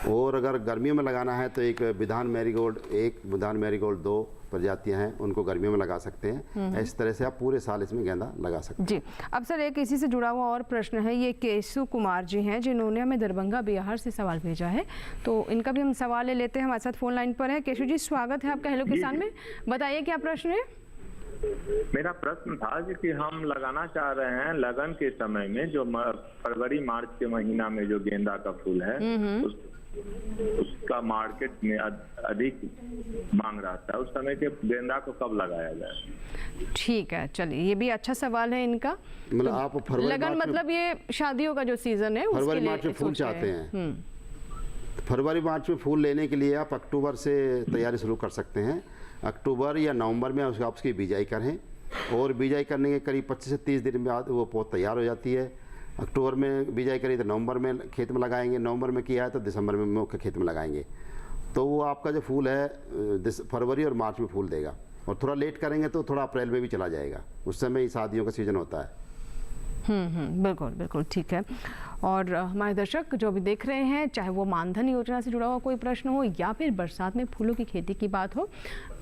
और अगर गर्मियों में लगाना है तो एक विधान मैरीगोल्ड, एक विधान मैरीगोल्ड 2 प्रजातियां हैं, उनको गर्मियों में लगा सकते हैं। इस तरह से आप पूरे साल इसमें गेंदा लगा सकते हैं। जी, अब सर एक इसी से जुड़ा हुआ और प्रश्न है, ये केशु कुमार जी हैं जिन्होंने हमें दरभंगा बिहार से सवाल भेजा है, तो इनका भी हम सवाल ले लेते हैं। हमारे साथ फोन लाइन पर है केशु जी, स्वागत है आपका हेलो किसान में। बताइए क्या प्रश्न है? मेरा प्रश्न था कि हम लगाना चाह रहे हैं लगन के समय में, जो फरवरी मार्च के महीना में जो गेंदा का फूल है उसका मार्केट में अधिक मांग रहता है, उस समय के गेंदा को कब लगाया जाए? ठीक है, चलिए ये भी अच्छा सवाल है इनका। मतलब तो आप फरवरी लगन मतलब ये शादियों का जो सीजन है फरवरी मार्च में फूल चाहते हैं। फरवरी मार्च में फूल लेने के लिए आप अक्टूबर से तैयारी शुरू कर सकते हैं। अक्टूबर या नवंबर में आप उसकी बिजाई करें और बिजाई करने के करीब 25 से 30 दिन बाद वो पौध तैयार हो जाती है। अक्टूबर में बिजाई करी तो नवंबर में खेत में लगाएंगे, नवंबर में किया है तो दिसंबर में मुख्य खेत में लगाएंगे, तो वो आपका जो फूल है फरवरी और मार्च में फूल देगा। और थोड़ा लेट करेंगे तो थोड़ा अप्रैल में भी चला जाएगा, उस समय शादियों का सीजन होता है। बिल्कुल बिल्कुल ठीक है। और हमारे दर्शक जो भी देख रहे हैं, चाहे वो मानधन योजना से जुड़ा हुआ कोई प्रश्न हो या फिर बरसात में फूलों की खेती की बात हो,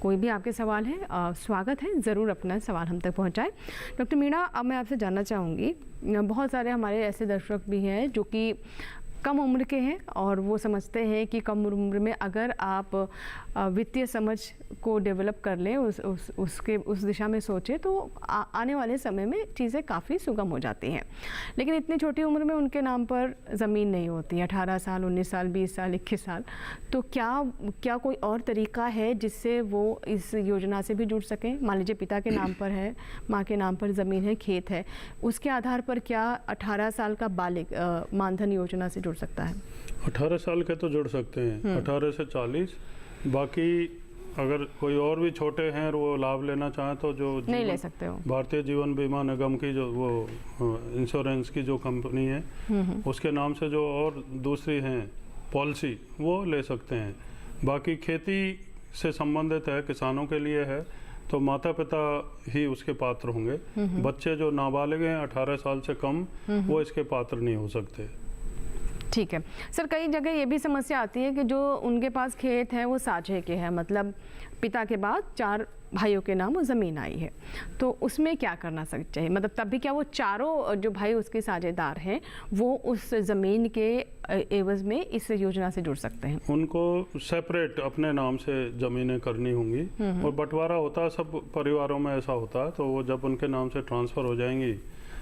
कोई भी आपके सवाल है, स्वागत है, ज़रूर अपना सवाल हम तक पहुंचाएं। डॉक्टर मीणा, अब मैं आपसे जानना चाहूँगी, बहुत सारे हमारे ऐसे दर्शक भी हैं जो कि कम उम्र के हैं और वो समझते हैं कि कम उम्र में अगर आप वित्तीय समझ को डेवलप कर लें, उस दिशा में सोचें तो आने वाले समय में चीज़ें काफ़ी सुगम हो जाती हैं। लेकिन इतनी छोटी उम्र में उनके नाम पर ज़मीन नहीं होती, 18 साल, 19 साल, 20 साल, 21 साल, तो क्या कोई और तरीका है जिससे वो इस योजना से भी जुड़ सकें? मान लीजिए पिता के नाम पर है, माँ के नाम पर ज़मीन है, खेत है, उसके आधार पर क्या 18 साल का बालिग मानधन योजना से जुड़ सकता है? 18 साल के तो जुड़ सकते हैं, 18 से 40। बाकी अगर कोई और भी छोटे हैं और वो लाभ लेना चाहें तो जो नहीं ले सकते हो। भारतीय जीवन बीमा निगम की जो वो इंश्योरेंस की जो कंपनी है उसके नाम से जो और दूसरी हैं पॉलिसी, वो ले सकते हैं। बाकी खेती से संबंधित है, किसानों के लिए है, तो माता पिता ही उसके पात्र होंगे। बच्चे जो नाबालिग हैं 18 साल से कम, वो इसके पात्र नहीं हो सकते। ठीक है सर, कई जगह ये भी समस्या आती है कि जो उनके पास खेत है वो साझे के हैं, मतलब पिता के बाद 4 भाइयों के नाम वो ज़मीन आई है, तो उसमें क्या करना चाहिए? मतलब तब भी क्या वो चारों जो भाई उसके साझेदार हैं वो उस ज़मीन के एवज में इस योजना से जुड़ सकते हैं? उनको सेपरेट अपने नाम से ज़मीनें करनी होंगी और बंटवारा होता है, सब परिवारों में ऐसा होता है, तो वो जब उनके नाम से ट्रांसफ़र हो जाएंगी,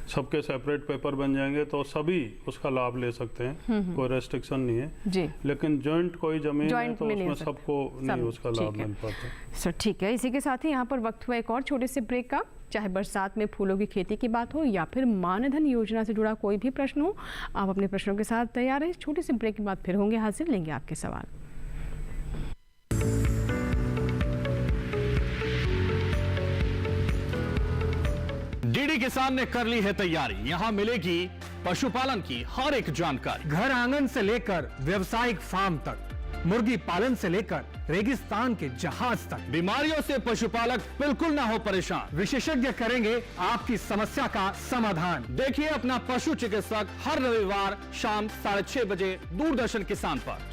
सबके सेपरेट पेपर बन जाएंगे, तो सभी उसका लाभ ले सकते हैं, कोई रेस्ट्रिक्शन नहीं है जी। लेकिन जॉइंट कोई जमीन है तो उसमें सबको नहीं उसका लाभ मिल पाता। सर ठीक है, इसी के साथ ही यहाँ पर वक्त हुआ एक और छोटे से ब्रेक का। चाहे बरसात में फूलों की खेती की बात हो या फिर मानधन योजना से जुड़ा कोई भी प्रश्न हो, आप अपने प्रश्नों के साथ तैयार हैं। छोटे से ब्रेक के बाद फिर होंगे हाजिर, लेंगे आपके सवाल। डीडी किसान ने कर ली है तैयारी, यहाँ मिलेगी पशुपालन की हर एक जानकारी, घर आंगन से लेकर व्यवसायिक फार्म तक, मुर्गी पालन से लेकर रेगिस्तान के जहाज तक। बीमारियों से पशुपालक बिल्कुल ना हो परेशान, विशेषज्ञ करेंगे आपकी समस्या का समाधान। देखिए अपना पशु चिकित्सक हर रविवार शाम 6:30 बजे दूरदर्शन किसान पर।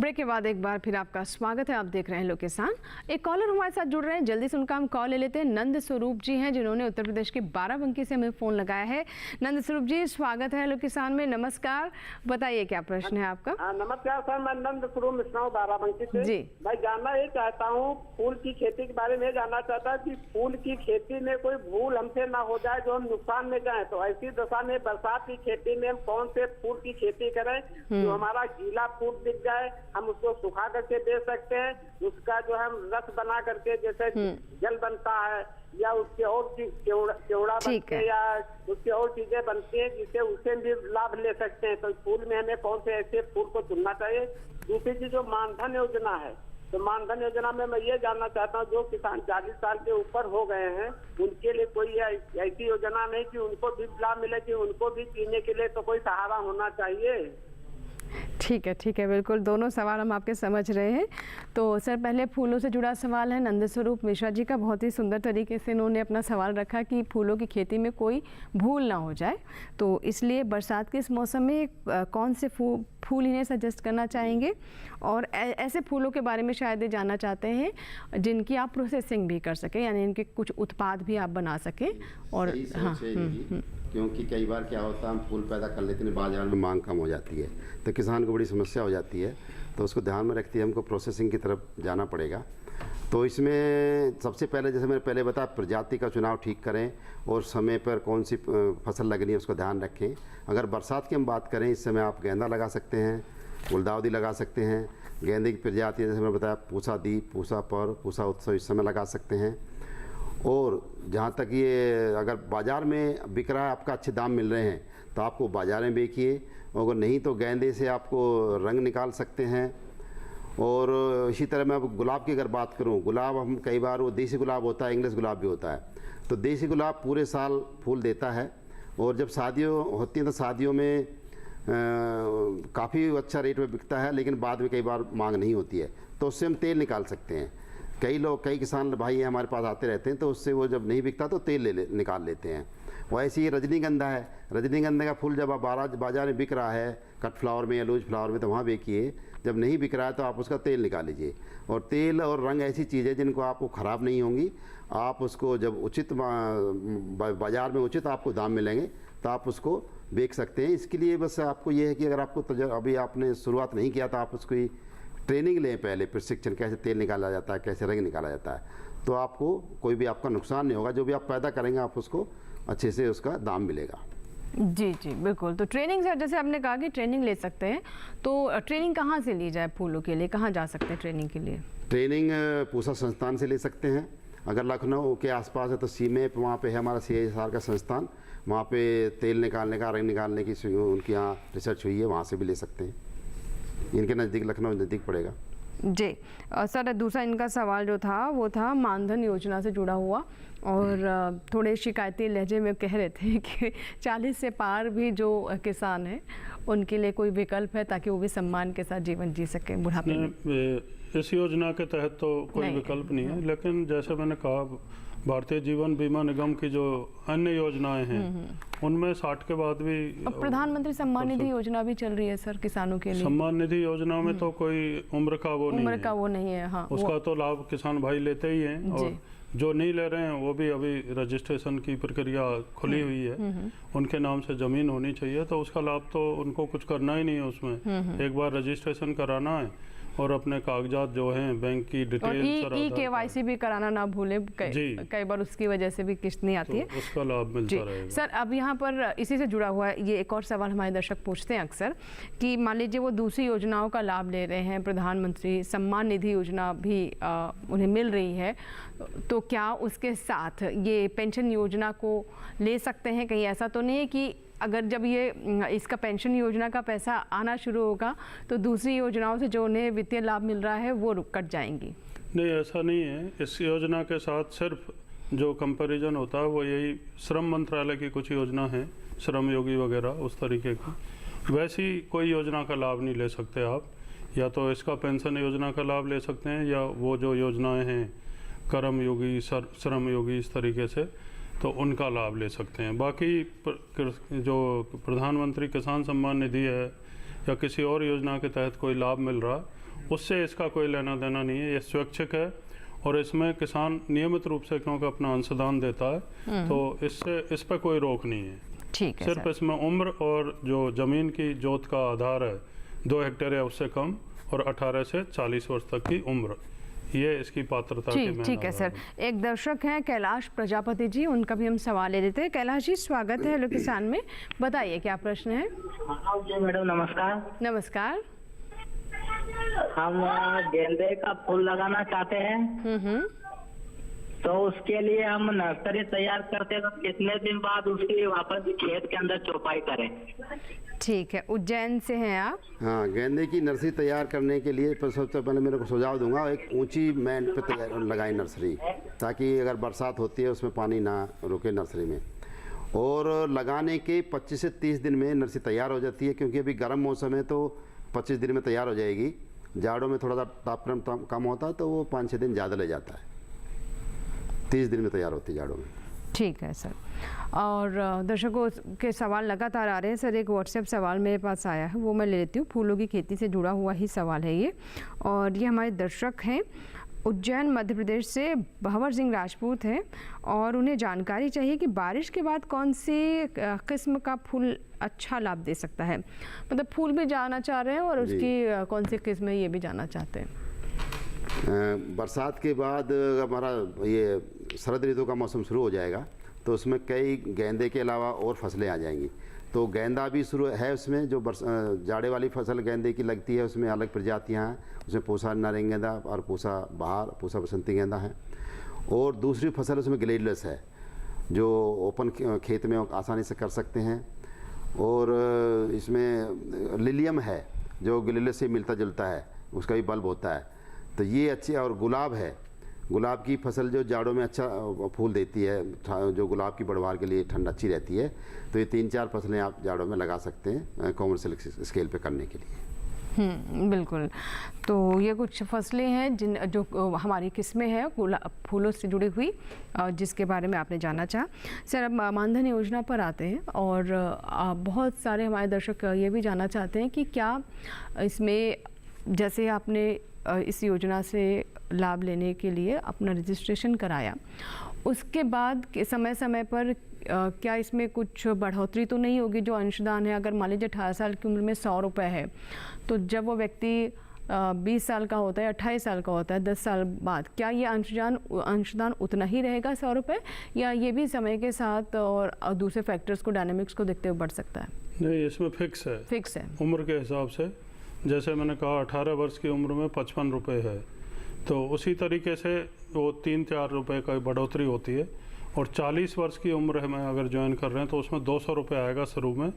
ब्रेक के बाद एक बार फिर आपका स्वागत है। आप देख रहे हैं लोक किसान। एक कॉलर हमारे साथ जुड़ रहे हैं, जल्दी से उनका हम कॉल ले लेते हैं। नंद स्वरूप जी हैं जिन्होंने उत्तर प्रदेश के बाराबंकी से हमें फ़ोन लगाया है। नंद स्वरूप जी, स्वागत है लोक किसान में। नमस्कार, बताइए क्या प्रश्न है आपका? नमस्कार सर, मैं नंद स्वरूप मिश्रा हूँ बाराबंकी से जी। मैं जानना ये चाहता हूँ, फूल की खेती के बारे में जानना चाहता हूँ कि फूल की खेती में कोई भूल हमसे ना हो जाए जो हम नुकसान में जाए। तो ऐसी दशा में बरसात की खेती में हम कौन से फूल की खेती करें जो हमारा गीला फूल दिख जाए, हम उसको सुखा करके बेच सकते हैं, उसका जो हम रस बना करके जैसे जल बनता है या उसके और केवड़ा बनते हैं या उसकी और चीजें बनती हैं जिससे उसे भी लाभ ले सकते हैं। तो फूल में हमें कौन से ऐसे फूल को चुनना चाहिए? दूसरी चीज जो मानधन योजना है, तो मानधन योजना में मैं ये जानना चाहता हूँ जो किसान 40 साल के ऊपर हो गए हैं उनके लिए कोई ऐसी योजना नहीं कि उनको भी लाभ मिले, कि उनको भी जीने के लिए तो कोई सहारा होना चाहिए। ठीक है, बिल्कुल दोनों सवाल हम आपके समझ रहे हैं। तो सर, पहले फूलों से जुड़ा सवाल है नंद स्वरूप मिश्रा जी का। बहुत ही सुंदर तरीके से इन्होंने अपना सवाल रखा कि फूलों की खेती में कोई भूल ना हो जाए, तो इसलिए बरसात के इस मौसम में कौन से फूल इन्हें सजेस्ट करना चाहेंगे, और ऐसे फूलों के बारे में शायद ये जानना चाहते हैं जिनकी आप प्रोसेसिंग भी कर सकें, यानी इनके कुछ उत्पाद भी आप बना सकें। और हाँ, क्योंकि कई बार क्या होता है, हम फूल पैदा कर लेते हैं, बाजार में मांग कम हो जाती है तो किसान को बड़ी समस्या हो जाती है। तो उसको ध्यान में रखते हुए हमको प्रोसेसिंग की तरफ जाना पड़ेगा। तो इसमें सबसे पहले, जैसे मैंने पहले बताया, प्रजाति का चुनाव ठीक करें और समय पर कौन सी फसल लगनी है उसको ध्यान रखें। अगर बरसात की हम बात करें, इस समय आप गेंदा लगा सकते हैं, गुलदाउदी लगा सकते हैं। गेंदे की प्रजाति जैसे मैंने बताया, पूसा दीप, पूसा पर, पूसा उत्सव इस समय लगा सकते हैं। और जहाँ तक ये अगर बाज़ार में बिक रहा है, आपका अच्छे दाम मिल रहे हैं तो आपको बाज़ार में बेचिए, अगर नहीं तो गेंदे से आपको रंग निकाल सकते हैं। और इसी तरह मैं अब गुलाब की अगर बात करूं, गुलाब हम कई बार, वो देसी गुलाब होता है, इंग्लिश गुलाब भी होता है। तो देसी गुलाब पूरे साल फूल देता है और जब शादियों होती हैं तो शादियों में काफ़ी अच्छा रेट में बिकता है, लेकिन बाद में कई बार मांग नहीं होती है, तो उससे हम तेल निकाल सकते हैं। कई किसान भाई हमारे पास आते रहते हैं, तो उससे वो जब नहीं बिकता तो तेल निकाल लेते हैं। वैसे ही रजनीगंधा है, रजनीगंधा का फूल जब आप बाजार में बिक रहा है, कट फ्लावर में या लूज फ्लावर में, तो वहाँ बेचिए। जब नहीं बिक रहा है तो आप उसका तेल निकाल लीजिए। और तेल और रंग ऐसी चीज़ है जिनको आपको ख़राब नहीं होंगी। आप उसको जब उचित बाज़ार में उचित आपको दाम मिलेंगे तो आप उसको बेच सकते हैं। इसके लिए बस आपको ये है कि अगर आपको अभी आपने शुरुआत नहीं किया तो आप उसकी ट्रेनिंग लें, पहले प्रशिक्षण, कैसे तेल निकाला जाता है, कैसे रंग निकाला जाता है, तो आपको कोई भी आपका नुकसान नहीं होगा। जो भी आप पैदा करेंगे आप उसको अच्छे से उसका दाम मिलेगा। जी बिल्कुल। तो ट्रेनिंग सर, जैसे आपने कहा कि ट्रेनिंग ले सकते हैं, तो ट्रेनिंग कहाँ से ली जाए फूलों के लिए, कहाँ जा सकते हैं ट्रेनिंग के लिए? ट्रेनिंग पूसा संस्थान से ले सकते हैं। अगर लखनऊ के आसपास है तो सीमेप, वहाँ पे है हमारा CISR का संस्थान, वहाँ पे तेल निकालने का, रंग निकालने की उनकी यहाँ रिसर्च हुई है, वहाँ से भी ले सकते हैं। इनके नज़दीक, लखनऊ नज़दीक पड़ेगा। जी सर, दूसरा इनका सवाल जो था वो था मानधन योजना से जुड़ा हुआ, और थोड़े शिकायती लहजे में कह रहे थे कि 40 से पार भी जो किसान हैं उनके लिए कोई विकल्प है ताकि वो भी सम्मान के साथ जीवन जी सकें बुढ़ापे में। इस योजना के तहत तो कोई विकल्प नहीं है, लेकिन जैसे मैंने कहा, भारतीय जीवन बीमा निगम की जो अन्य योजनाएं हैं उनमें 60 के बाद भी प्रधानमंत्री सम्मान निधि योजना भी चल रही है सर किसानों के लिए। सम्मान निधि योजना में तो कोई उम्र का वो नहीं है। हाँ, उसका तो लाभ किसान भाई लेते ही हैं, और जो नहीं ले रहे हैं वो भी अभी रजिस्ट्रेशन की प्रक्रिया खुली हुई है। उनके नाम से ज़मीन होनी चाहिए, तो उसका लाभ तो उनको कुछ करना ही नहीं है। उसमें एक बार रजिस्ट्रेशन कराना है और अपने कागजात जो हैं, बैंक की डिटेल, KYC भी कराना ना भूले, कई बार उसकी वजह से भी किस्त नहीं आती है, उसका लाभ मिलता रहेगा। सर, अब यहाँ पर इसी से जुड़ा हुआ है ये एक और सवाल हमारे दर्शक पूछते हैं अक्सर कि मान लीजिए वो दूसरी योजनाओं का लाभ ले रहे हैं, प्रधानमंत्री सम्मान निधि योजना भी उन्हें मिल रही है, तो क्या उसके साथ ये पेंशन योजना को ले सकते हैं? कहीं ऐसा तो नहीं है कि अगर जब ये इसका पेंशन योजना का पैसा आना शुरू होगा तो दूसरी योजनाओं से जो उन्हें वित्तीय लाभ मिल रहा है वो कट जाएंगी? नहीं, ऐसा नहीं है। इस योजना के साथ सिर्फ जो कंपैरिजन होता है वो यही श्रम मंत्रालय की कुछ योजना है, श्रम योगी वगैरह उस तरीके की। वैसी कोई योजना का लाभ नहीं ले सकते आप। या तो इसका पेंशन योजना का लाभ ले सकते हैं, या वो जो योजनाएं हैं कर्म योगी, श्रम योगी, इस तरीके से, तो उनका लाभ ले सकते हैं। बाकी जो प्रधानमंत्री किसान सम्मान निधि है या किसी और योजना के तहत कोई लाभ मिल रहा, उससे इसका कोई लेना देना नहीं है। ये स्वैच्छिक है और इसमें किसान नियमित रूप से क्योंकि अपना अंशदान देता है तो इससे इस पर कोई रोक नहीं है। ठीक है, सिर्फ इसमें उम्र और जो ज़मीन की जोत का आधार है 2 हेक्टेयर या उससे कम और 18 से 40 वर्ष तक की उम्र, ये इसकी पात्रता की मेन ठीक है सर। एक दर्शक हैं कैलाश प्रजापति जी, उनका भी हम सवाल ले लेते हैं। कैलाश जी स्वागत है हेलो किसान में, बताइए क्या प्रश्न है। जी मैडम नमस्कार। नमस्कार। हम गेंदे का फूल लगाना चाहते हैं तो उसके लिए हम नर्सरी तैयार करते हैं तो कितने दिन बाद उसकी वापस खेत के अंदर चौपाई करें। ठीक है, उज्जैन से हैं आप। हाँ, गेंदे की नर्सरी तैयार करने के लिए सबसे पहले मेरे को सुझाव दूंगा, एक ऊंची मैट पे तैयार लगाएं नर्सरी, ताकि अगर बरसात होती है उसमें पानी ना रुके नर्सरी में। और लगाने के 25 से 30 दिन में नर्सरी तैयार हो जाती है, क्योंकि अभी गर्म मौसम है तो 25 दिन में तैयार हो जाएगी। जाड़ों में थोड़ा सा तापमान कम होता है तो वो 5-6 दिन ज़्यादा ले जाता है। 30 दिन में तैयार होती है जाड़ों में। ठीक है सर। और दर्शकों के सवाल लगातार आ रहे हैं सर। एक व्हाट्सएप सवाल मेरे पास आया है, वो मैं ले लेती हूँ। फूलों की खेती से जुड़ा हुआ ही सवाल है ये, और ये हमारे दर्शक हैं उज्जैन मध्य प्रदेश से भंवर सिंह राजपूत हैं, और उन्हें जानकारी चाहिए कि बारिश के बाद कौन सी किस्म का फूल अच्छा लाभ दे सकता है। मतलब फूल भी जानना चाह रहे हैं और उसकी कौन सी किस्म है ये भी जानना चाहते हैं। बरसात के बाद हमारा ये शरद ऋतु का मौसम शुरू हो जाएगा तो उसमें कई गेंदे के अलावा और फसलें आ जाएंगी। तो गेंदा भी शुरू है उसमें, जो जाड़े वाली फसल गेंदे की लगती है उसमें अलग प्रजातियां हैं। उसमें पूसा नारंगी गेंदा और पूसा बहार, पूसा बसंती गेंदा है। और दूसरी फसल उसमें ग्लेडियस है, जो ओपन खेत में आसानी से कर सकते हैं। और इसमें लिलियम है जो ग्लेडियस से मिलता जुलता है, उसका भी बल्ब होता है। तो ये अच्छी, और गुलाब है, गुलाब की फसल जो जाड़ों में अच्छा फूल देती है, जो गुलाब की बढ़वार के लिए ठंड अच्छी रहती है। तो ये 3-4 फसलें आप जाड़ों में लगा सकते हैं कॉमर्शियल स्केल पे करने के लिए। बिल्कुल। तो ये कुछ फसलें हैं जिन जो हमारी किस्में हैं फूलों से जुड़ी हुई, जिसके बारे में आपने जानना चाहा। सर अब मानधन योजना पर आते हैं, और बहुत सारे हमारे दर्शक ये भी जानना चाहते हैं कि क्या इसमें, जैसे आपने इस योजना से लाभ लेने के लिए अपना रजिस्ट्रेशन कराया, उसके बाद समय समय पर क्या इसमें कुछ बढ़ोतरी तो नहीं होगी? जो अंशदान है, अगर मान लीजिए 18 साल की उम्र में 100 रुपये है, तो जब वो व्यक्ति 20 साल का होता है, 28 साल का होता है, 10 साल बाद, क्या ये अंशदान उतना ही रहेगा 100 रुपये, या ये भी समय के साथ और दूसरे फैक्टर्स को, डायनामिक्स को देखते हुए बढ़ सकता है? नहीं, इसमें फिक्स है उम्र के हिसाब से। जैसे मैंने कहा 18 वर्ष की उम्र में 55 रुपये है, तो उसी तरीके से वो 3-4 रुपये का बढ़ोतरी होती है। और 40 वर्ष की उम्र में अगर ज्वाइन कर रहे हैं तो उसमें 200 रुपये आएगा शुरू में,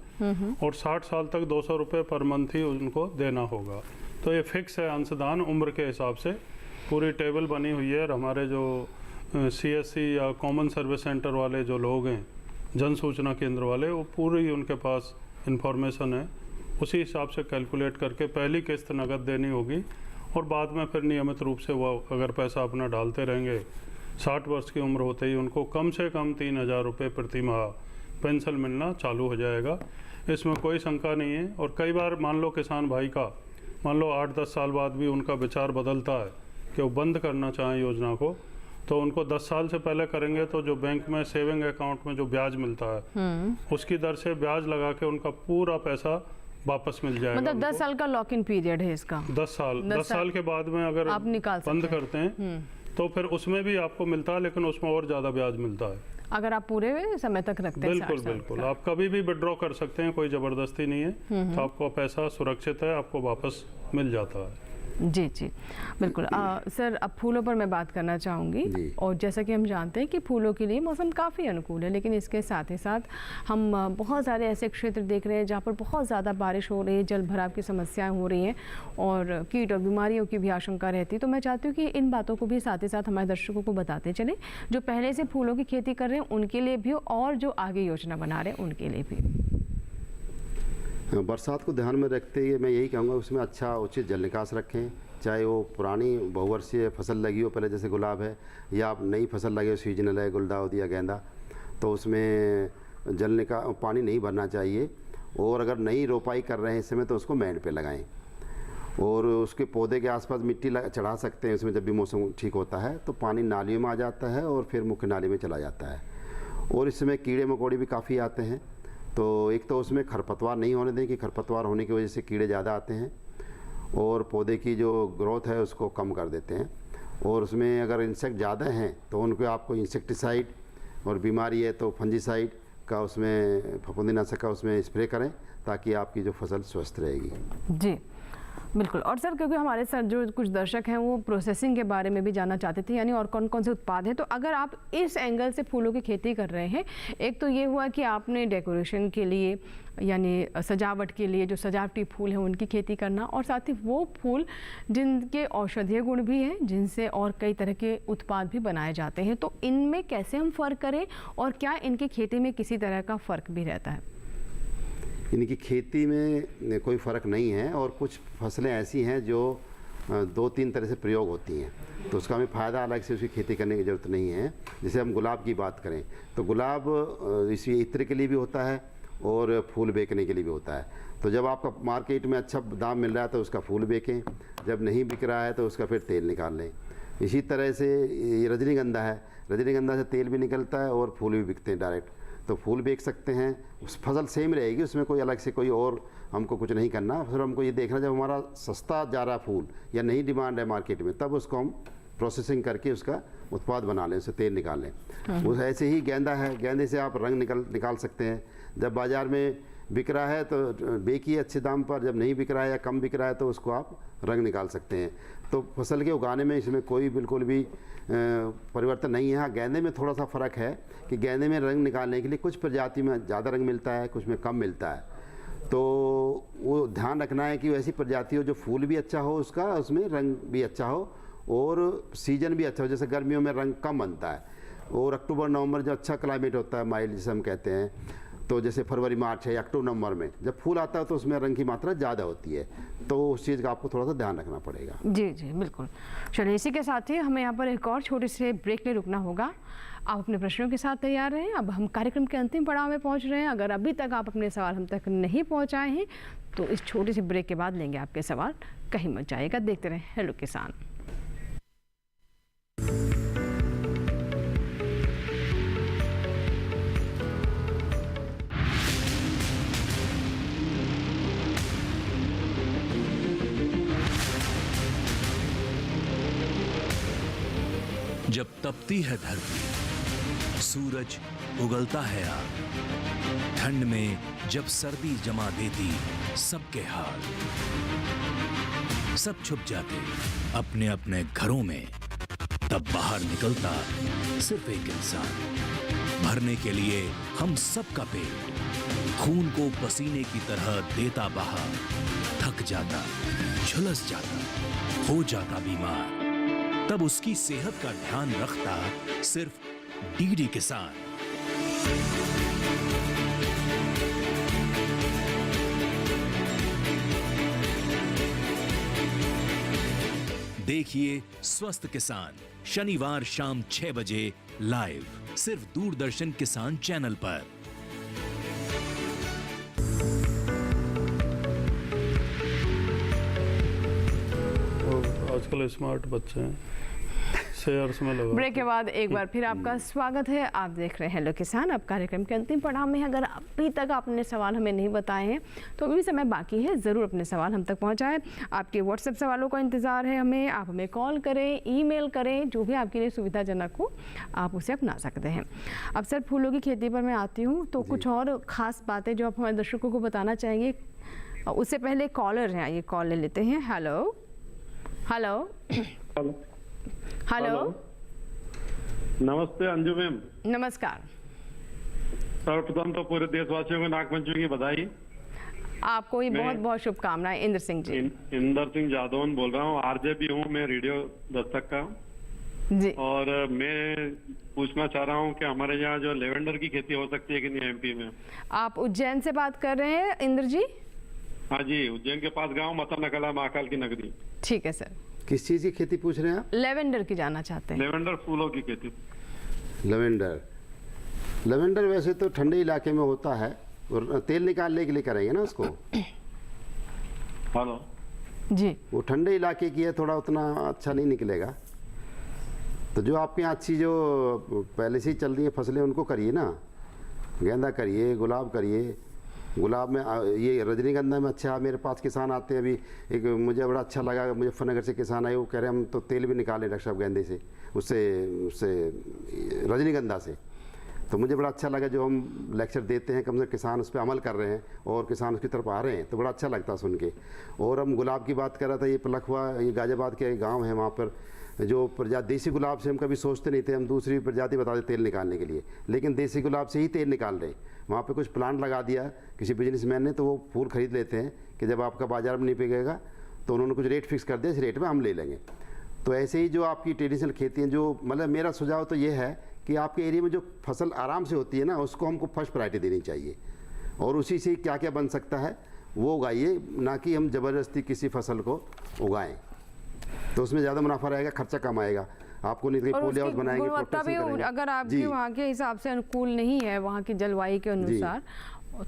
और 60 साल तक 200 रुपये पर मंथ ही उनको देना होगा। तो ये फिक्स है अंशदान उम्र के हिसाब से। पूरी टेबल बनी हुई है, और हमारे जो CSC या कॉमन सर्विस सेंटर वाले जो लोग हैं, जन सूचना केंद्र वाले, वो पूरी उनके पास इंफॉर्मेशन है। उसी हिसाब से कैलकुलेट करके पहली किस्त नगद देनी होगी, और बाद में फिर नियमित रूप से वो अगर पैसा अपना डालते रहेंगे, 60 वर्ष की उम्र होते ही उनको कम से कम 3,000 रुपये प्रति माह पेंशन मिलना चालू हो जाएगा। इसमें कोई शंका नहीं है। और कई बार मान लो किसान भाई का, मान लो 8-10 साल बाद भी उनका विचार बदलता है कि वो बंद करना चाहें योजना को, तो उनको 10 साल से पहले करेंगे तो जो बैंक में सेविंग अकाउंट में जो ब्याज मिलता है उसकी दर से ब्याज लगा के उनका पूरा पैसा वापस मिल जाएगा। मतलब 10 साल का लॉक इन पीरियड है इसका। 10 साल के बाद में अगर आप निकाल बंद करते हैं तो फिर उसमें भी आपको मिलता है, लेकिन उसमें और ज़्यादा ब्याज मिलता है अगर आप पूरे समय तक रखते हैं। बिल्कुल आप कभी भी विड्रॉ कर सकते हैं, कोई ज़बरदस्ती नहीं है। तो आपको पैसा सुरक्षित है, आपको वापस मिल जाता है। जी बिल्कुल। सर अब फूलों पर मैं बात करना चाहूँगी, और जैसा कि हम जानते हैं कि फूलों के लिए मौसम काफ़ी अनुकूल है, लेकिन इसके साथ ही साथ हम बहुत सारे ऐसे क्षेत्र देख रहे हैं जहाँ पर बहुत ज़्यादा बारिश हो रही है, जल भराव की समस्याएं हो रही हैं, और कीट और बीमारियों की भी आशंका रहती है। तो मैं चाहती हूँ कि इन बातों को भी साथ ही साथ हमारे दर्शकों को बताते चलें, जो पहले से फूलों की खेती कर रहे हैं उनके लिए भी, और जो आगे योजना बना रहे हैं उनके लिए भी। बरसात को ध्यान में रखते हुए मैं यही कहूँगा, उसमें अच्छा उचित जल निकास रखें। चाहे वो पुरानी बहुवर्षीय फसल लगी हो पहले, जैसे गुलाब है, या आप नई फसल लगे हो, सीजनल है, गुलदाउदी या गेंदा, तो उसमें पानी नहीं भरना चाहिए। और अगर नई रोपाई कर रहे हैं इस समय तो उसको मैट पे लगाएं। और उसके पौधे के आसपास मिट्टी चढ़ा सकते हैं। उसमें जब भी मौसम ठीक होता है तो पानी नालियों में आ जाता है और फिर मुख्य नाली में चला जाता है। और इसमें कीड़े मकोड़े भी काफ़ी आते हैं, तो एक तो उसमें खरपतवार नहीं होने दें कि खरपतवार होने की वजह से कीड़े ज़्यादा आते हैं और पौधे की जो ग्रोथ है उसको कम कर देते हैं। और उसमें अगर इंसेक्ट ज़्यादा हैं तो उनको आपको इंसेक्टिसाइड, और बीमारी है तो फंजीसाइड का उसमें फफूंदीनाशक का उसमें स्प्रे करें ताकि आपकी जो फसल स्वस्थ रहेगी। जी बिल्कुल। और सर क्योंकि हमारे साथ जो कुछ दर्शक हैं वो प्रोसेसिंग के बारे में भी जानना चाहते थे, यानी और कौन कौन से उत्पाद हैं, तो अगर आप इस एंगल से फूलों की खेती कर रहे हैं, एक तो ये हुआ कि आपने डेकोरेशन के लिए यानी सजावट के लिए जो सजावटी फूल हैं उनकी खेती करना, और साथ ही वो फूल जिनके औषधीय गुण भी हैं, जिनसे और कई तरह के उत्पाद भी बनाए जाते हैं, तो इनमें कैसे हम फ़र्क करें और क्या इनकी खेती में किसी तरह का फ़र्क भी रहता है? इनकी खेती में कोई फ़र्क नहीं है, और कुछ फसलें ऐसी हैं जो 2-3 तरह से प्रयोग होती हैं, तो उसका हमें फ़ायदा अलग से उसकी खेती करने की ज़रूरत नहीं है। जैसे हम गुलाब की बात करें तो गुलाब इसी इत्र के लिए भी होता है और फूल बेचने के लिए भी होता है। तो जब आपका मार्केट में अच्छा दाम मिल रहा है तो उसका फूल बेचें, जब नहीं बिक रहा है तो उसका फिर तेल निकाल लें। इसी तरह से ये रजनीगंधा है, रजनीगंधा से तेल भी निकलता है और फूल भी बिकते हैं डायरेक्ट, तो फूल बेच सकते हैं। उस फसल सेम रहेगी, उसमें कोई अलग से कोई और हमको कुछ नहीं करना। फिर हमको ये देखना जब हमारा सस्ता जा रहा फूल या नहीं डिमांड है मार्केट में, तब उसको हम प्रोसेसिंग करके उसका उत्पाद बना लें, उससे तेल निकाल लें। उस ऐसे ही गेंदा है, गेंदे से आप रंग निकाल सकते हैं। जब बाज़ार में बिक रहा है तो बेचिए अच्छे दाम पर, जब नहीं बिक रहा है या कम बिक रहा है तो उसको आप रंग निकाल सकते हैं। तो फसल के उगाने में इसमें कोई बिल्कुल भी परिवर्तन नहीं है। हाँ, गेंदे में थोड़ा सा फ़र्क है कि गेंदे में रंग निकालने के लिए कुछ प्रजाति में ज़्यादा रंग मिलता है, कुछ में कम मिलता है, तो वो ध्यान रखना है कि ऐसी प्रजाति हो जो फूल भी अच्छा हो उसका, उसमें रंग भी अच्छा हो और सीजन भी अच्छा हो। जैसे गर्मियों में रंग कम बनता है और अक्टूबर नवंबर जो अच्छा क्लाइमेट होता है, माइल्ड जिसे हम कहते हैं, तो जैसे फरवरी मार्च है या अक्टूबर नवंबर में जब फूल आता है तो उसमें रंग की मात्रा ज़्यादा होती है, तो उस चीज़ का आपको थोड़ा सा ध्यान रखना पड़ेगा। जी जी बिल्कुल। चलिए इसी के साथ ही हमें यहाँ पर एक और छोटे से ब्रेक ले रुकना होगा। आप अपने प्रश्नों के साथ तैयार रहें। अब हम कार्यक्रम के अंतिम पड़ाव में पहुँच रहे हैं। अगर अभी तक आप अपने सवाल हम तक नहीं पहुँचाए हैं तो इस छोटे से ब्रेक के बाद लेंगे आपके सवाल। कहीं मत जाइएगा, देखते रहें हेलो किसान। जब तपती है धरती, सूरज उगलता है आग, ठंड में जब सर्दी जमा देती सबके हाल, सब छुप जाते अपने अपने घरों में, तब बाहर निकलता सिर्फ एक इंसान, भरने के लिए हम सबका पेट, खून को पसीने की तरह देता बहा, थक जाता, झुलस जाता, हो जाता बीमार, तब उसकी सेहत का ध्यान रखता सिर्फ डीडी किसान। देखिए स्वस्थ किसान शनिवार शाम 6 बजे लाइव सिर्फ दूरदर्शन किसान चैनल पर। आजकल स्मार्ट बच्चे हैं, शेयर्स में लगा। ब्रेक के बाद एक बार फिर आपका स्वागत है। आप देख रहे हैं हेलो किसान। अब कार्यक्रम के अंतिम पड़ाव में अगर अभी तक आपने सवाल हमें नहीं बताए हैं तो अभी समय बाकी है, ज़रूर अपने सवाल हम तक पहुंचाएं। आपके व्हाट्सएप सवालों का इंतज़ार है हमें। आप हमें कॉल करें, ईमेल करें, जो भी आपके लिए सुविधाजनक हो आप उसे अपना सकते हैं। अब सर फूलों की खेती पर मैं आती हूँ, तो कुछ और ख़ास बातें जो आप हमारे दर्शकों को बताना चाहेंगे? उससे पहले कॉलर हैं, ये कॉल ले लेते हैं। हेलो हेलो हेलो, नमस्ते अंजू मैम। नमस्कार। सर्वप्रथम तो पूरे देशवासियों को नागपंचमी की बधाई। आपको ही बहुत बहुत शुभकामनाएं। इंद्र सिंह जी। इंद्र सिंह जादौन बोल रहा हूँ, आरजे भी हूँ मैं, रेडियो दस्तक का जी। और मैं पूछना चाह रहा हूँ कि हमारे यहाँ जो लेवेंडर की खेती हो सकती है कि नहीं एमपी में? आप उज्जैन से बात कर रहे हैं इंद्र जी? हाँ जी, उज्जैन के पास गाँव मता नकला महाकाल की नगरी। ठीक है सर। किस चीज़ की खेती पूछ रहे हैं आप? लेवेंडर की जानना चाहते हैं। लेवेंडर फूलों की खेती। लेवेंडर वैसे तो ठंडे इलाके में होता है और तेल निकालने के लिए करेंगे ना उसको। हेलो जी, वो ठंडे इलाके की है, थोड़ा उतना अच्छा नहीं निकलेगा। तो जो आपके यहाँ अच्छी जो पहले से ही चल रही है फसलें उनको करिए ना, गेंदा करिए, गुलाब करिए। गुलाब में ये रजनीगंधा में अच्छा, मेरे पास किसान आते हैं अभी, एक मुझे बड़ा अच्छा लगा, मुजफ्फरनगर से किसान आए, वो कह रहे हैं हम तो तेल भी निकाले डॉक्टर साहब गेंदे से, उससे रजनीगंधा से। तो मुझे बड़ा अच्छा लगा, जो हम लेक्चर देते हैं कम से कम किसान उस पर अमल कर रहे हैं और किसान उसकी तरफ आ रहे हैं, तो बड़ा अच्छा लगता सुन के। और हम गुलाब की बात कर रहा था, ये पलखवा, ये गाजियाबाद के गाँव है, वहाँ पर जो प्रजाति देसी गुलाब से हम कभी सोचते नहीं थे, हम दूसरी प्रजाति बताते तेल निकालने के लिए, लेकिन देसी गुलाब से ही तेल निकाल रहे। वहाँ पे कुछ प्लांट लगा दिया किसी बिजनेसमैन ने, तो वो फूल खरीद लेते हैं कि जब आपका बाजार में नहीं बिकेगा तो उन्होंने कुछ रेट फिक्स कर दिया, इस रेट में हम ले लेंगे। तो ऐसे ही जो आपकी ट्रेडिशनल खेती हैं, जो मतलब मेरा सुझाव तो ये है कि आपके एरिया में जो फसल आराम से होती है ना, उसको हमको फर्स्ट प्रायोरिटी देनी चाहिए, और उसी से क्या क्या बन सकता है वो उगाइए, ना कि हम ज़बरदस्ती किसी फसल को उगाएं। तो उसमें ज़्यादा मुनाफा रहेगा, खर्चा कम आएगा आपको, नहीं तो पोली हाउस बनाएंगे, गुणवत्ता भी अगर आपके वहाँ के हिसाब से अनुकूल नहीं है, वहाँ की जलवायु के अनुसार,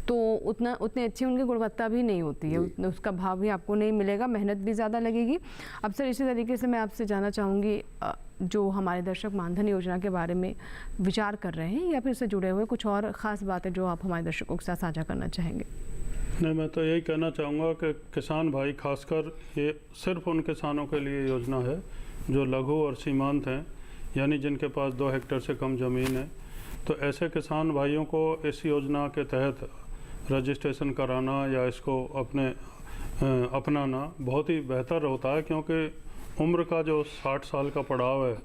तो उतनी अच्छी उनकी गुणवत्ता भी नहीं होती है, उसका भाव भी आपको नहीं मिलेगा, मेहनत भी ज़्यादा लगेगी। अब सर इसी तरीके से मैं आपसे जानना चाहूँगी, जो हमारे दर्शक मानधन योजना के बारे में विचार कर रहे हैं या फिर इससे जुड़े हुए कुछ और ख़ास बातें जो आप हमारे दर्शकों के साथ साझा करना चाहेंगे? नहीं, मैं तो यही कहना चाहूँगा कि किसान भाई, खासकर ये सिर्फ उन किसानों के लिए योजना है जो लघु और सीमांत हैं, यानी जिनके पास 2 हेक्टेयर से कम ज़मीन है। तो ऐसे किसान भाइयों को इस योजना के तहत रजिस्ट्रेशन कराना या इसको अपनाना बहुत ही बेहतर होता है, क्योंकि उम्र का जो 60 साल का पड़ाव है,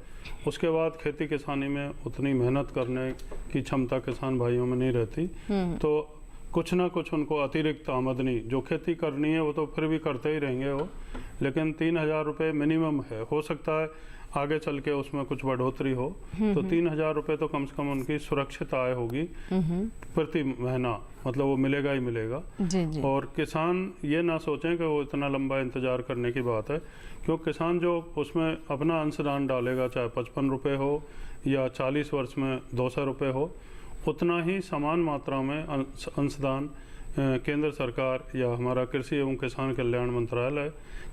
उसके बाद खेती किसानी में उतनी मेहनत करने की क्षमता किसान भाइयों में नहीं रहती। तो कुछ ना कुछ उनको अतिरिक्त आमदनी, जो खेती करनी है वो तो फिर भी करते ही रहेंगे वो, लेकिन 3000 रुपये मिनिमम है, हो सकता है आगे चल के उसमें कुछ बढ़ोतरी हो, तो 3000 रुपये तो कम से कम उनकी सुरक्षित आय होगी प्रति महीना, मतलब वो मिलेगा ही मिलेगा। जी। और किसान ये ना सोचें कि वो इतना लंबा इंतज़ार करने की बात है, क्योंकि किसान जो उसमें अपना अंशदान डालेगा, चाहे 55 रुपये हो या 40 वर्ष में 200 रुपये हो, उतना ही समान मात्रा में अंशदान केंद्र सरकार या हमारा कृषि एवं किसान कल्याण मंत्रालय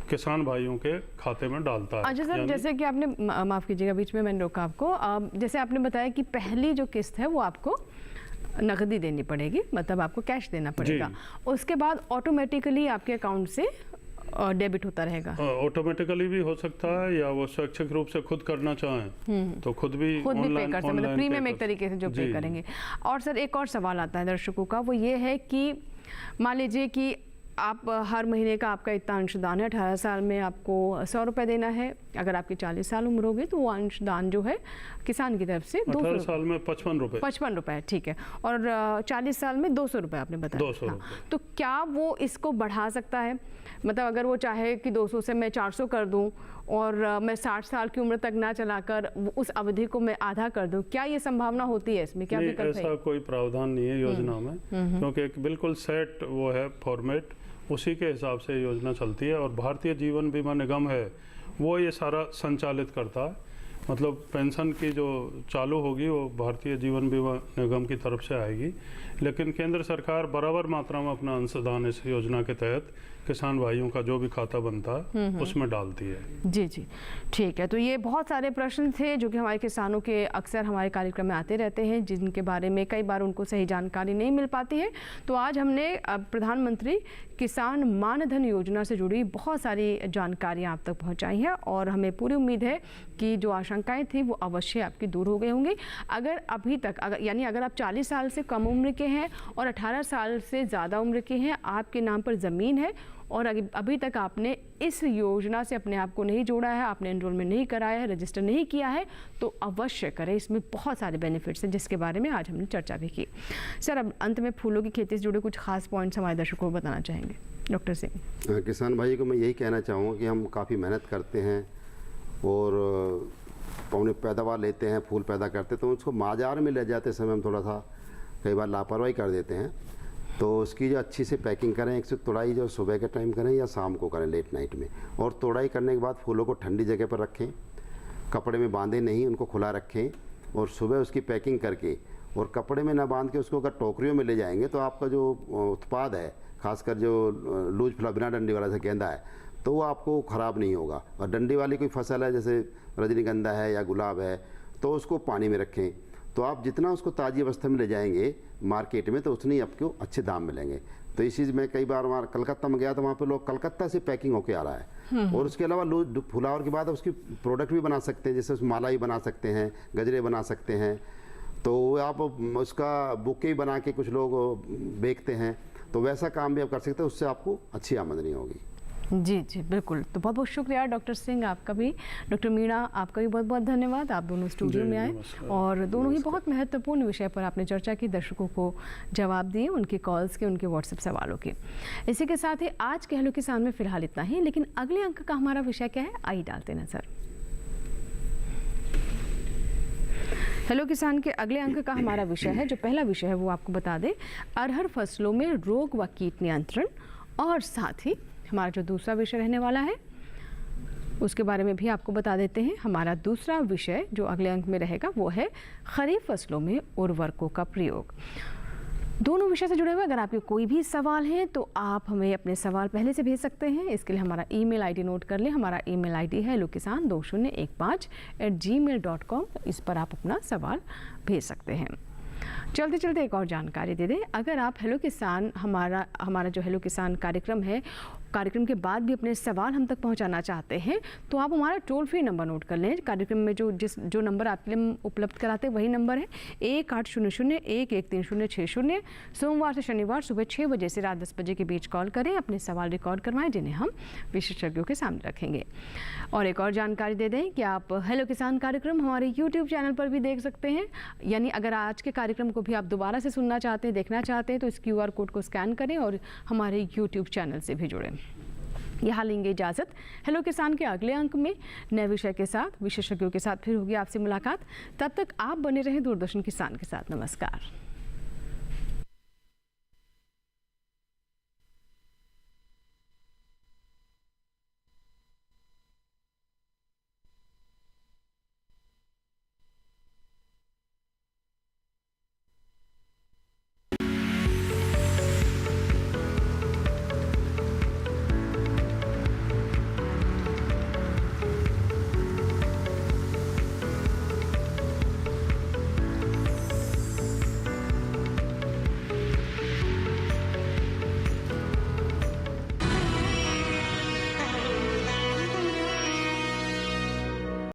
किसान भाइयों के खाते में डालता है। अच्छा सर, जैसे कि आपने, माफ़ कीजिएगा बीच में मैंने रोका आपको, जैसे आपने बताया कि पहली जो किस्त है वो आपको नकदी देनी पड़ेगी, मतलब आपको कैश देना पड़ेगा, उसके बाद ऑटोमेटिकली आपके अकाउंट से डेबिट होता रहेगा। ऑटोमेटिकली भी हो सकता है, या वो स्वैच्छिक रूप से खुद करना चाहें तो खुद भी पे कर सकते, मतलब प्रीमियम एक तरीके से जो पे करेंगे। और सर एक और सवाल आता है दर्शकों का, वो ये है कि मान लीजिए कि आप हर महीने का आपका इतना अंशदान है, 18 साल में आपको 100 रुपये देना है, अगर आपकी 40 साल उम्र होगी तो वो अंशदान जो है किसान की तरफ से 18 साल में 55 रुपये, ठीक है, और 40 साल में 200 रुपये आपने बताया। 200 हाँ, तो क्या वो इसको बढ़ा सकता है? मतलब अगर वो चाहे कि 200 से मैं 400 कर दूं और मैं 60 साल की उम्र तक ना चलाकर उस अवधि को मैं आधा कर दूं, क्या ये संभावना होती है इसमें? क्या विकल्प है? ऐसा कोई प्रावधान नहीं है योजना में, क्योंकि एक बिल्कुल सेट वो है फॉर्मेट, उसी के हिसाब से योजना चलती है। और भारतीय जीवन बीमा निगम है वो ये सारा संचालित करता है, मतलब पेंशन की जो चालू होगी वो भारतीय जीवन बीमा निगम की तरफ से आएगी, लेकिन केंद्र सरकार बराबर मात्रा में अपना अंशदान इस योजना के तहत किसान भाइयों का जो भी खाता बनता है उसमें डालती है। जी जी, ठीक है। तो ये बहुत सारे प्रश्न थे जो कि हमारे किसानों के अक्सर हमारे कार्यक्रम में आते रहते हैं, जिनके बारे में कई बार उनको सही जानकारी नहीं मिल पाती है। तो आज हमने प्रधानमंत्री किसान मानधन योजना से जुड़ी बहुत सारी जानकारियाँ आप तक पहुँचाई हैं, और हमें पूरी उम्मीद है कि जो आशंकाएँ थी वो अवश्य आपकी दूर हो गई होंगी। अगर अभी तक अगर आप 40 साल से कम उम्र के हैं और 18 साल से ज़्यादा उम्र के हैं, आपके नाम पर ज़मीन है और अभी तक आपने इस योजना से अपने आप को नहीं जोड़ा है, आपने एनरोलमेंट नहीं कराया है, रजिस्टर नहीं किया है, तो अवश्य करें। इसमें बहुत सारे बेनिफिट्स हैं जिसके बारे में आज हमने चर्चा भी की। सर, अब अंत में फूलों की खेती से जुड़े कुछ खास पॉइंट्स हमारे दर्शकों को बताना चाहेंगे डॉक्टर सिंह? किसान भाई को मैं यही कहना चाहूँगा कि हम काफ़ी मेहनत करते हैं और पौने पैदावार लेते हैं, फूल पैदा करते हैं, तो उसको बाजार में ले जाते समय हम थोड़ा सा कई बार लापरवाही कर देते हैं। तो उसकी जो अच्छी से पैकिंग करें, एक से तोड़ाई जो सुबह के टाइम करें या शाम को करें लेट नाइट में, और तोड़ाई करने के बाद फूलों को ठंडी जगह पर रखें, कपड़े में बांधे नहीं, उनको खुला रखें, और सुबह उसकी पैकिंग करके और कपड़े में ना बांध के उसको अगर टोकरियों में ले जाएंगे तो आपका जो उत्पाद है, खासकर जो लूज फ्लावर बिना डंडी वाला गेंदा है, तो वो आपको ख़राब नहीं होगा। और डंडी वाली कोई फसल है जैसे रजनीगंधा है या गुलाब है तो उसको पानी में रखें, तो आप जितना उसको ताज़ी अवस्था में ले जाएंगे मार्केट में तो उतनी आपको अच्छे दाम मिलेंगे। तो इस चीज़ में कई बार वहाँ कलकत्ता में गया तो वहाँ पे लोग कलकत्ता से पैकिंग होके आ रहा है। और उसके अलावा लोग फ्लावर के बाद उसकी प्रोडक्ट भी बना सकते हैं, जैसे माला ही बना सकते हैं, गजरे बना सकते हैं, तो आप उसका बुके बना के कुछ लोग बेचते हैं, तो वैसा काम भी आप कर सकते हैं, उससे आपको अच्छी आमदनी होगी। जी जी बिल्कुल। तो बहुत बहुत शुक्रिया डॉक्टर सिंह, आपका भी। डॉक्टर मीणा, आपका भी बहुत बहुत धन्यवाद, आप दोनों स्टूडियो में आए और दोनों ही बहुत महत्वपूर्ण विषय पर आपने चर्चा की, दर्शकों को जवाब दिए, उनके कॉल्स के, उनके व्हाट्सएप सवालों के। इसी के साथ ही आज के हेलो किसान में फिलहाल इतना ही, लेकिन अगले अंक का हमारा विषय क्या है, आइए डालते नजर। हेलो किसान के अगले अंक का हमारा विषय है, जो पहला विषय है वो आपको बता दें, अरहर फसलों में रोग व कीट नियंत्रण, और साथ ही हमारा जो दूसरा विषय रहने वाला है उसके बारे में भी आपको बता देते हैं। हमारा दूसरा विषय जो अगले अंक में रहेगा वो है खरीफ फसलों में उर्वरकों का प्रयोग। दोनों विषय से जुड़े हुए अगर आपके कोई भी सवाल हैं तो आप हमें अपने सवाल पहले से भेज सकते हैं। इसके लिए हमारा ईमेल आईडी नोट कर लें। हमारा ईमेल आईडी है hellokisan2015@gmail.com। इस पर आप अपना सवाल भेज सकते हैं। चलते चलते एक और जानकारी दे दें, अगर आप हेलो किसान हमारा जो हेलो किसान कार्यक्रम है, कार्यक्रम के बाद भी अपने सवाल हम तक पहुंचाना चाहते हैं तो आप हमारा टोल फ्री नंबर नोट कर लें। कार्यक्रम में जो नंबर आपके लिए उपलब्ध कराते हैं वही नंबर है 1800-113060। सोमवार से शनिवार सुबह 6 बजे से रात 10 बजे के बीच कॉल करें, अपने सवाल रिकॉर्ड करवाएं, जिन्हें हम विशेषज्ञों के सामने रखेंगे। और एक और जानकारी दे दें कि आप हेलो किसान कार्यक्रम हमारे यूट्यूब चैनल पर भी देख सकते हैं। यानी अगर आज के कार्यक्रम को भी आप दोबारा से सुनना चाहते हैं, देखना चाहते हैं, तो इस QR कोड को स्कैन करें और हमारे यूट्यूब चैनल से भी जुड़ें। यहाँ लेंगे इजाज़त। हेलो किसान के अगले अंक में नए विषय के साथ, विशेषज्ञों के साथ फिर होगी आपसे मुलाकात। तब तक आप बने रहें दूरदर्शन किसान के साथ। नमस्कार।